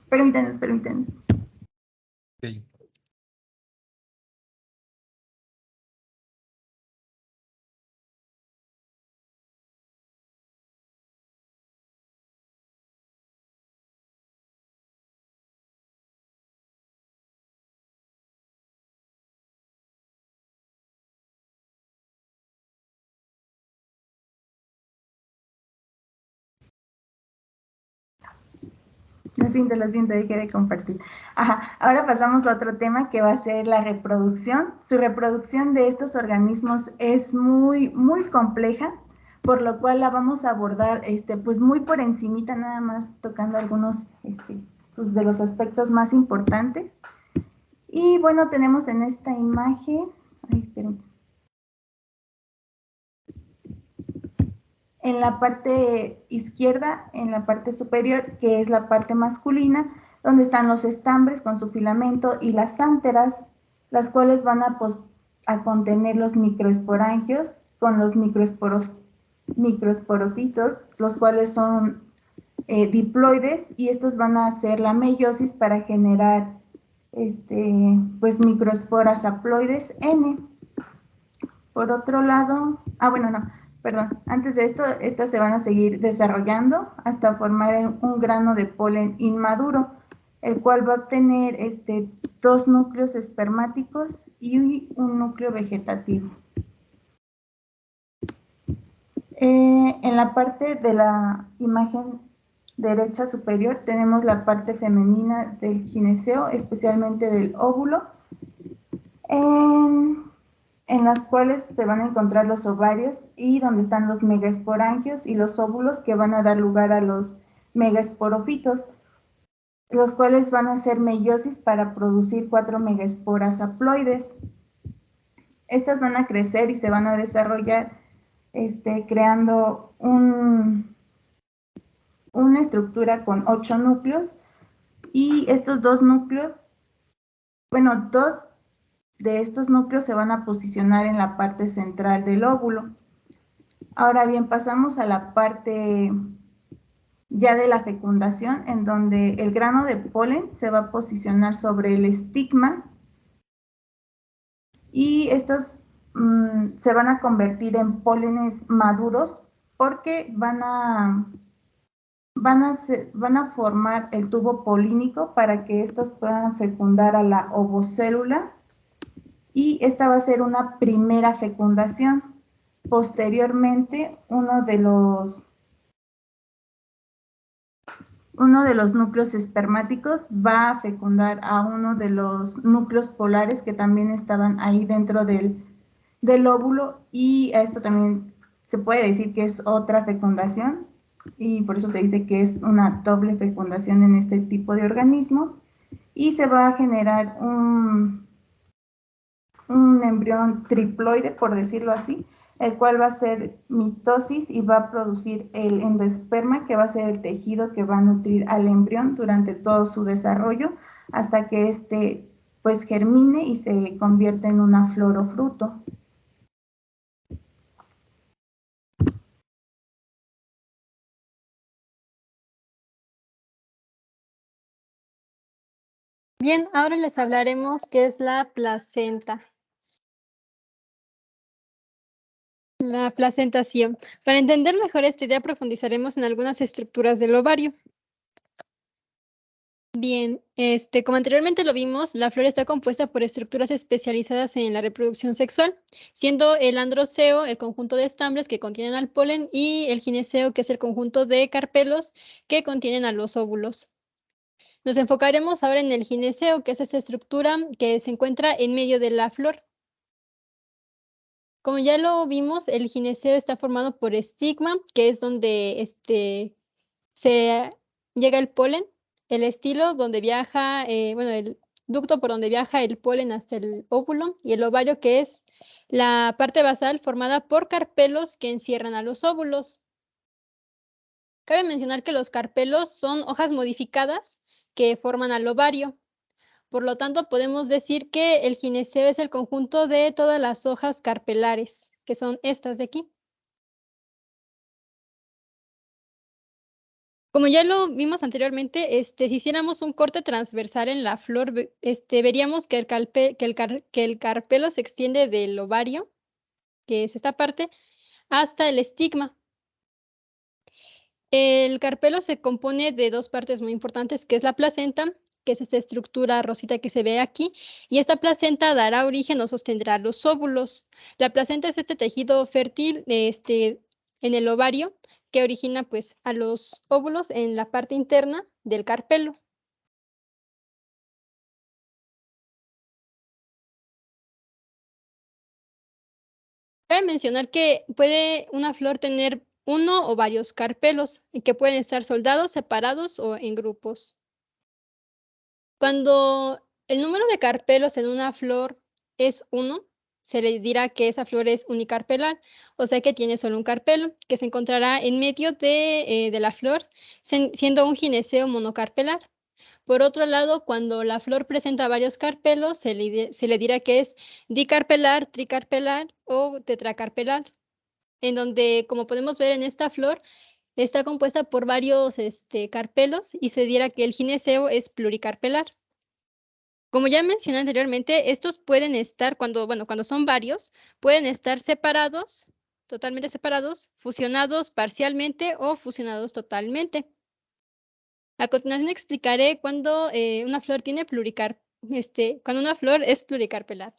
Permítanme. Ok. Lo siento, dejé de compartir. Ajá, ahora pasamos a otro tema que va a ser la reproducción. Su reproducción de estos organismos es muy compleja, por lo cual la vamos a abordar pues muy por encimita, nada más tocando algunos pues de los aspectos más importantes. Y bueno, tenemos en esta imagen, en la parte izquierda, en la parte superior, que es la parte masculina, donde están los estambres con su filamento y las anteras, las cuales van a contener los microesporangios con los microesporocitos, los cuales son diploides, y estos van a hacer la meiosis para generar pues microesporas haploides N. Por otro lado, antes de esto, estas se van a seguir desarrollando hasta formar un grano de polen inmaduro, el cual va a obtener dos núcleos espermáticos y un núcleo vegetativo. En la parte de la imagen derecha superior tenemos la parte femenina del gineceo, especialmente del óvulo, en las cuales se van a encontrar los ovarios y donde están los megaesporangios y los óvulos, que van a dar lugar a los megaesporofitos, los cuales van a hacer meiosis para producir 4 megaesporas haploides. Estas van a crecer y se van a desarrollar creando una estructura con 8 núcleos, y estos dos de estos núcleos se van a posicionar en la parte central del óvulo. Ahora bien, pasamos a la parte ya de la fecundación, en donde el grano de polen se va a posicionar sobre el estigma, y estos se van a convertir en pólenes maduros, porque van a formar el tubo polínico para que estos puedan fecundar a la ovocélula, y esta va a ser una primera fecundación. Posteriormente, uno de los núcleos espermáticos va a fecundar a uno de los núcleos polares que también estaban ahí dentro del óvulo, y a esto también se puede decir que es otra fecundación, y por eso se dice que es una doble fecundación en este tipo de organismos, y se va a generar un embrión triploide, por decirlo así, el cual va a hacer mitosis y va a producir el endosperma, que va a ser el tejido que va a nutrir al embrión durante todo su desarrollo, hasta que pues germine y se convierta en una flor o fruto. Bien, ahora les hablaremos qué es la placenta. la placentación. Para entender mejor esta idea, profundizaremos en algunas estructuras del ovario. Bien, como anteriormente lo vimos, la flor está compuesta por estructuras especializadas en la reproducción sexual, siendo el androceo el conjunto de estambres que contienen al polen y el gineceo, que es el conjunto de carpelos que contienen a los óvulos. Nos enfocaremos ahora en el gineceo, que es esa estructura que se encuentra en medio de la flor. Como ya lo vimos, el gineceo está formado por estigma, que es donde se llega el polen, el estilo donde viaja, el ducto por donde viaja el polen hasta el óvulo, y el ovario, que es la parte basal formada por carpelos que encierran a los óvulos. Cabe mencionar que los carpelos son hojas modificadas que forman al ovario. Por lo tanto, podemos decir que el gineceo es el conjunto de todas las hojas carpelares, que son estas de aquí. Como ya lo vimos anteriormente, si hiciéramos un corte transversal en la flor, veríamos que el carpelo se extiende del ovario, que es esta parte, hasta el estigma. El carpelo se compone de dos partes muy importantes, que es la placenta, que es esta estructura rosita que se ve aquí, y esta placenta dará origen o sostendrá los óvulos. La placenta es este tejido fértil en el ovario que origina pues a los óvulos en la parte interna del carpelo. Cabe mencionar que puede una flor tener uno o varios carpelos y que pueden estar soldados, separados o en grupos. Cuando el número de carpelos en una flor es 1, se le dirá que esa flor es unicarpelar, o sea que tiene solo un carpelo, que se encontrará en medio de la flor, siendo un gineceo monocarpelar. Por otro lado, cuando la flor presenta varios carpelos, se le dirá que es dicarpelar, tricarpelar o tetracarpelar, en donde, como podemos ver en esta flor, está compuesta por varios carpelos y se dirá que el gineceo es pluricarpelar. Como ya mencioné anteriormente, estos pueden estar, cuando son varios, pueden estar separados, totalmente separados, fusionados parcialmente o fusionados totalmente. A continuación explicaré cuando una flor cuando una flor es pluricarpelar.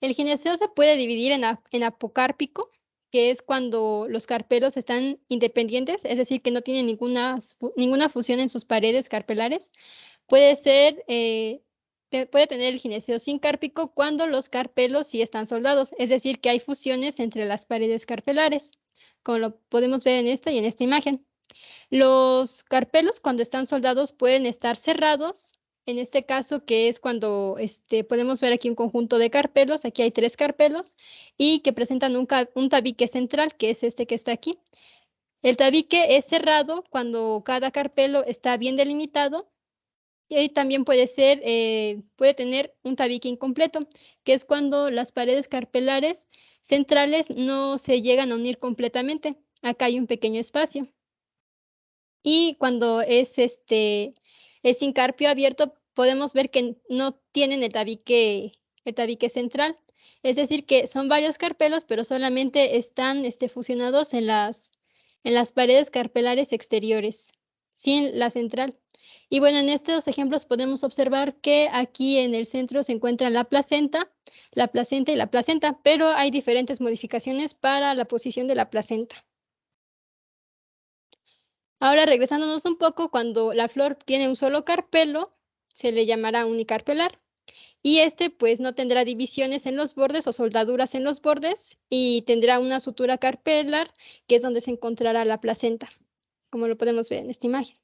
El gineceo se puede dividir en apocárpico, que es cuando los carpelos están independientes, es decir, que no tienen ninguna fusión en sus paredes carpelares. Puede tener el gineceo sincárpico cuando los carpelos sí están soldados, es decir, que hay fusiones entre las paredes carpelares, como lo podemos ver en esta y en esta imagen. Los carpelos, cuando están soldados, pueden estar cerrados. En este caso, que es cuando podemos ver aquí un conjunto de carpelos. Aquí hay 3 carpelos y que presentan un tabique central, que es este que está aquí. El tabique es cerrado cuando cada carpelo está bien delimitado. Y también puede tener un tabique incompleto, que es cuando las paredes carpelares centrales no se llegan a unir completamente. Acá hay un pequeño espacio. Y cuando es sincarpio abierto, podemos ver que no tienen el tabique central. Es decir, que son varios carpelos, pero solamente están fusionados en las paredes carpelares exteriores, sin la central. Y bueno, en estos ejemplos podemos observar que aquí en el centro se encuentra la placenta y la placenta, pero hay diferentes modificaciones para la posición de la placenta. Ahora, regresándonos un poco, cuando la flor tiene un solo carpelo, se le llamará unicarpelar. Y pues no tendrá divisiones en los bordes o soldaduras en los bordes y tendrá una sutura carpelar, que es donde se encontrará la placenta, como lo podemos ver en esta imagen.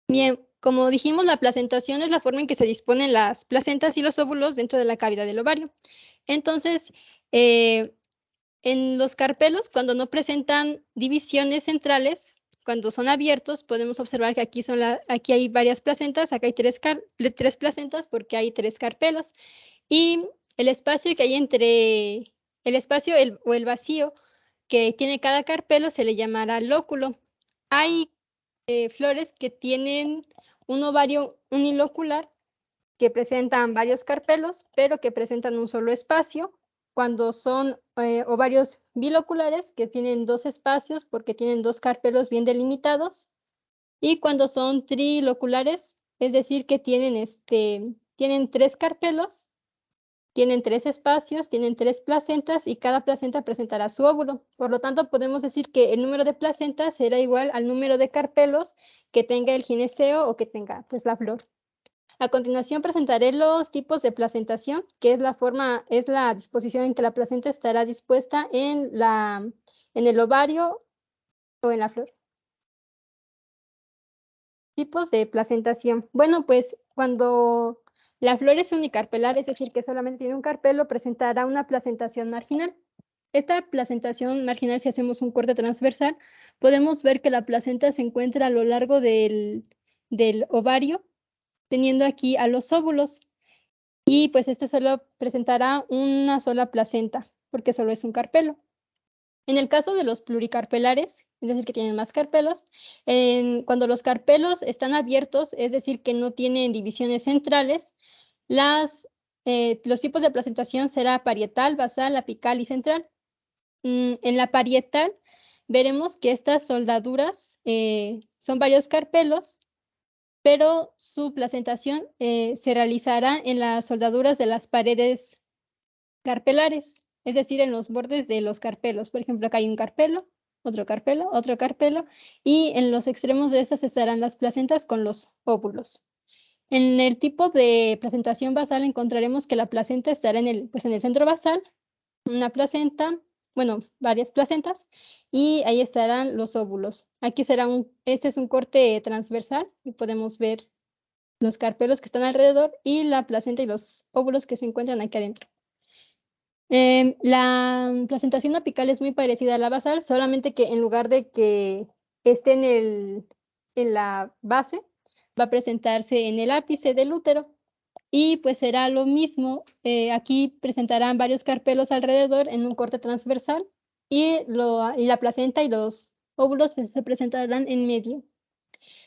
Bien, como dijimos, la placentación es la forma en que se disponen las placentas y los óvulos dentro de la cavidad del ovario. Entonces, en los carpelos, cuando no presentan divisiones centrales, cuando son abiertos, podemos observar que aquí hay varias placentas, acá hay tres placentas porque hay 3 carpelos. Y el espacio que hay entre el espacio o el vacío que tiene cada carpelo se le llamará lóculo. Hay flores que tienen un ovario unilocular que presentan varios carpelos, pero que presentan un solo espacio cuando son ovarios biloculares, que tienen 2 espacios porque tienen 2 carpelos bien delimitados, y cuando son triloculares, es decir, que tienen 3 carpelos, tienen 3 espacios, tienen 3 placentas y cada placenta presentará su óvulo. Por lo tanto, podemos decir que el número de placentas será igual al número de carpelos que tenga el gineceo o que tenga pues, la flor. A continuación presentaré los tipos de placentación, que es la disposición en que la placenta estará dispuesta en el ovario o en la flor. Tipos de placentación. Bueno, pues cuando la flor es unicarpelar, es decir, que solamente tiene un carpelo, presentará una placentación marginal. Esta placentación marginal, si hacemos un corte transversal, podemos ver que la placenta se encuentra a lo largo del ovario, teniendo aquí a los óvulos. Y pues este solo presentará una sola placenta, porque solo es un carpelo. En el caso de los pluricarpelares, es decir, que tienen más carpelos, cuando los carpelos están abiertos, es decir, que no tienen divisiones centrales, los tipos de placentación será parietal, basal, apical y central. En la parietal veremos que estas soldaduras son varios carpelos, pero su placentación se realizará en las soldaduras de las paredes carpelares, es decir, en los bordes de los carpelos. Por ejemplo, acá hay un carpelo, otro carpelo, y en los extremos de estas estarán las placentas con los óvulos. En el tipo de placentación basal encontraremos que la placenta estará en el centro basal, una placenta, bueno, varias placentas, y ahí estarán los óvulos. Aquí este es un corte transversal y podemos ver los carpelos que están alrededor y la placenta y los óvulos que se encuentran aquí adentro. La placentación apical es muy parecida a la basal, solamente que en lugar de que esté en la base, va a presentarse en el ápice del útero. Y pues será lo mismo, aquí presentarán varios carpelos alrededor en un corte transversal y la placenta y los óvulos pues, se presentarán en medio.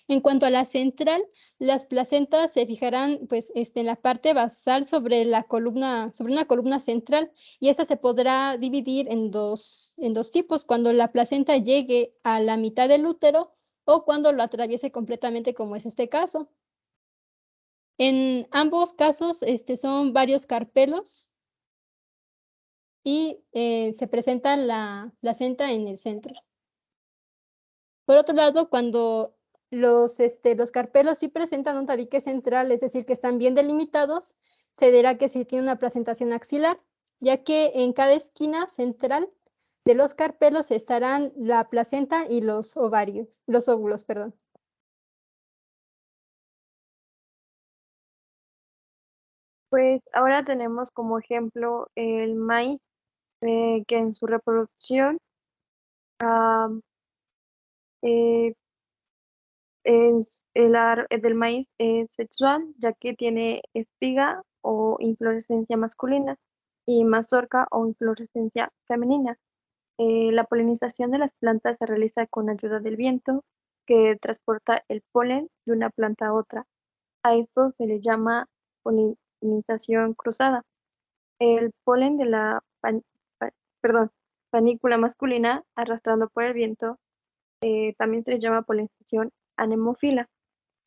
En cuanto a la central, las placentas se fijarán pues, en la parte basal sobre una columna central, y esta se podrá dividir en dos tipos, cuando la placenta llegue a la mitad del útero o cuando lo atraviese completamente, como es este caso. En ambos casos son varios carpelos y se presenta la placenta en el centro. Por otro lado, cuando los carpelos sí presentan un tabique central, es decir, que están bien delimitados, se dirá que sí tiene una presentación axilar, ya que en cada esquina central de los carpelos estarán la placenta y los óvulos, perdón. Pues ahora tenemos como ejemplo el maíz, que en su reproducción eh, el del maíz es sexual, ya que tiene espiga o inflorescencia masculina y mazorca o inflorescencia femenina. La polinización de las plantas se realiza con ayuda del viento, que transporta el polen de una planta a otra. A esto se le llama polinización cruzada. El polen de la panícula masculina, arrastrando por el viento, también se le llama polinización anemófila.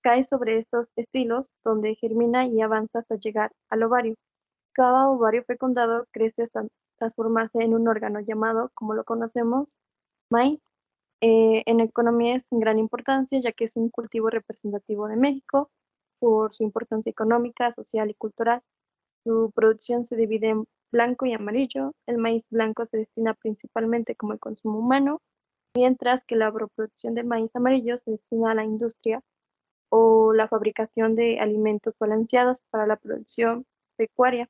Cae sobre estos estilos, donde germina y avanza hasta llegar al ovario. Cada ovario fecundado crece hasta transformarse en un órgano llamado, como lo conocemos, maíz. En economía es de gran importancia, ya que es un cultivo representativo de México por su importancia económica, social y cultural. Su producción se divide en blanco y amarillo. El maíz blanco se destina principalmente como el consumo humano, mientras que la agroproducción del maíz amarillo se destina a la industria o la fabricación de alimentos balanceados para la producción pecuaria.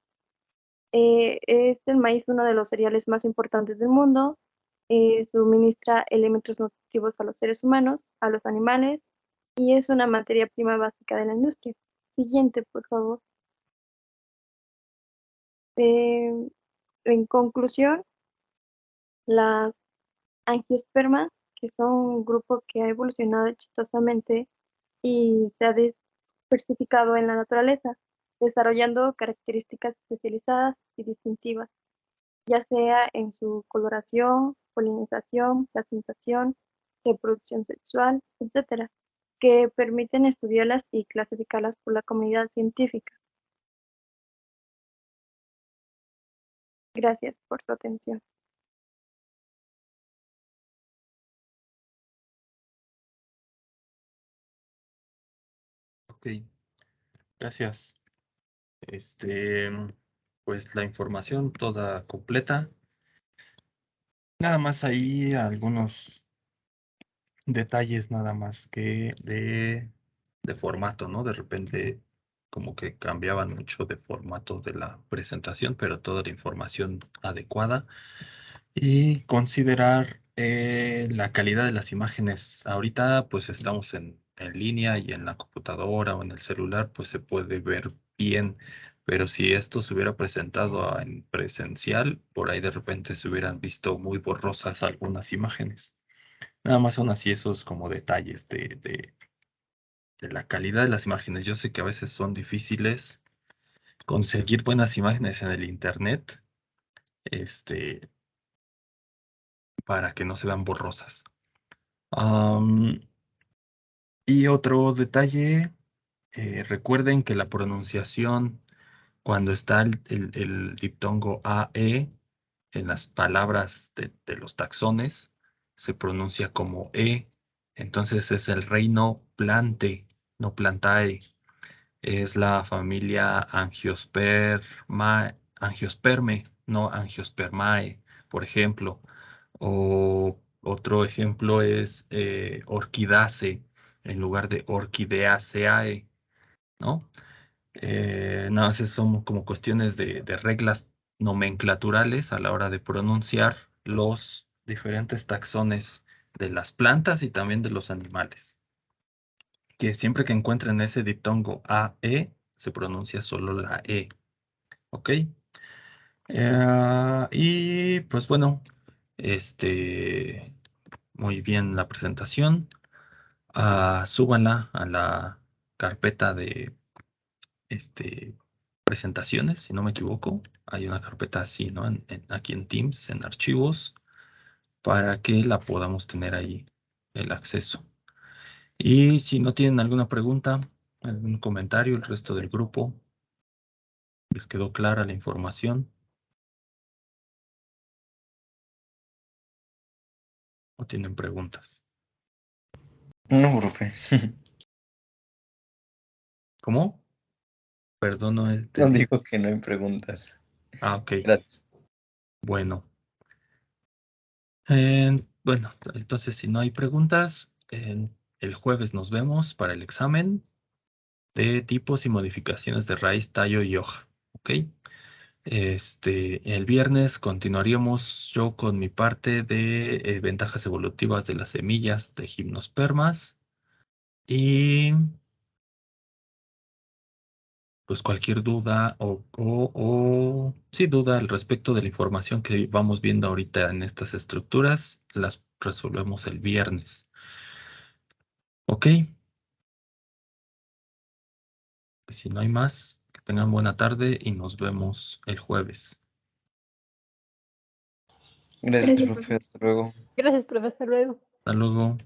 Es el maíz uno de los cereales más importantes del mundo. Suministra elementos nutritivos a los seres humanos, a los animales, y es una materia prima básica de la industria. Siguiente, por favor. En conclusión, las angiospermas, que son un grupo que ha evolucionado exitosamente y se ha diversificado en la naturaleza, desarrollando características especializadas y distintivas. ya sea en su coloración, polinización, plasmización, reproducción sexual, etcétera, que permiten estudiarlas y clasificarlas por la comunidad científica. Gracias por su atención. Ok, gracias. Pues la información toda completa. Nada más ahí algunos detalles nada más que de formato, ¿no? De repente como que cambiaban mucho de formato de la presentación, pero toda la información adecuada. Y considerar la calidad de las imágenes. Ahorita pues estamos en línea y en la computadora o en el celular pues se puede ver bien, pero si esto se hubiera presentado en presencial, por ahí de repente se hubieran visto muy borrosas algunas imágenes. Nada más son así esos como detalles de la calidad de las imágenes. Yo sé que a veces son difíciles conseguir buenas imágenes en el internet, este, para que no se vean borrosas. Y otro detalle, recuerden que la pronunciación, cuando está el diptongo AE en las palabras de los taxones, se pronuncia como E. Entonces es el reino plante, no plantae. Es la familia Angiosperme, no Angiospermae, por ejemplo. O otro ejemplo es Orchidaceae en lugar de Orchideaceae, ¿no? Nada más son como cuestiones de reglas nomenclaturales a la hora de pronunciar los diferentes taxones de las plantas y también de los animales. Que siempre que encuentren ese diptongo AE, se pronuncia solo la E. ¿Ok? Y pues bueno, muy bien la presentación. Súbanla a la carpeta de presentaciones, si no me equivoco. Hay una carpeta así, ¿no? Aquí en Teams, en archivos, para que la podamos tener ahí el acceso. Y si no tienen alguna pregunta, algún comentario, el resto del grupo, ¿les quedó clara la información? ¿O tienen preguntas? No, profe. ¿Cómo? Perdón, no No entendí. digo que no hay preguntas. Ok. Gracias. Bueno. Bueno, entonces si no hay preguntas, el jueves nos vemos para el examen de tipos y modificaciones de raíz, tallo y hoja. ¿Ok? El viernes continuaríamos yo con mi parte de ventajas evolutivas de las semillas de gimnospermas y pues cualquier duda sí, duda al respecto de la información que vamos viendo ahorita en estas estructuras, las resolvemos el viernes. ¿Ok? Pues si no hay más, que tengan buena tarde y nos vemos el jueves. Gracias, Gracias, profe. profe. Hasta luego. Gracias, profe. Hasta luego. Hasta luego.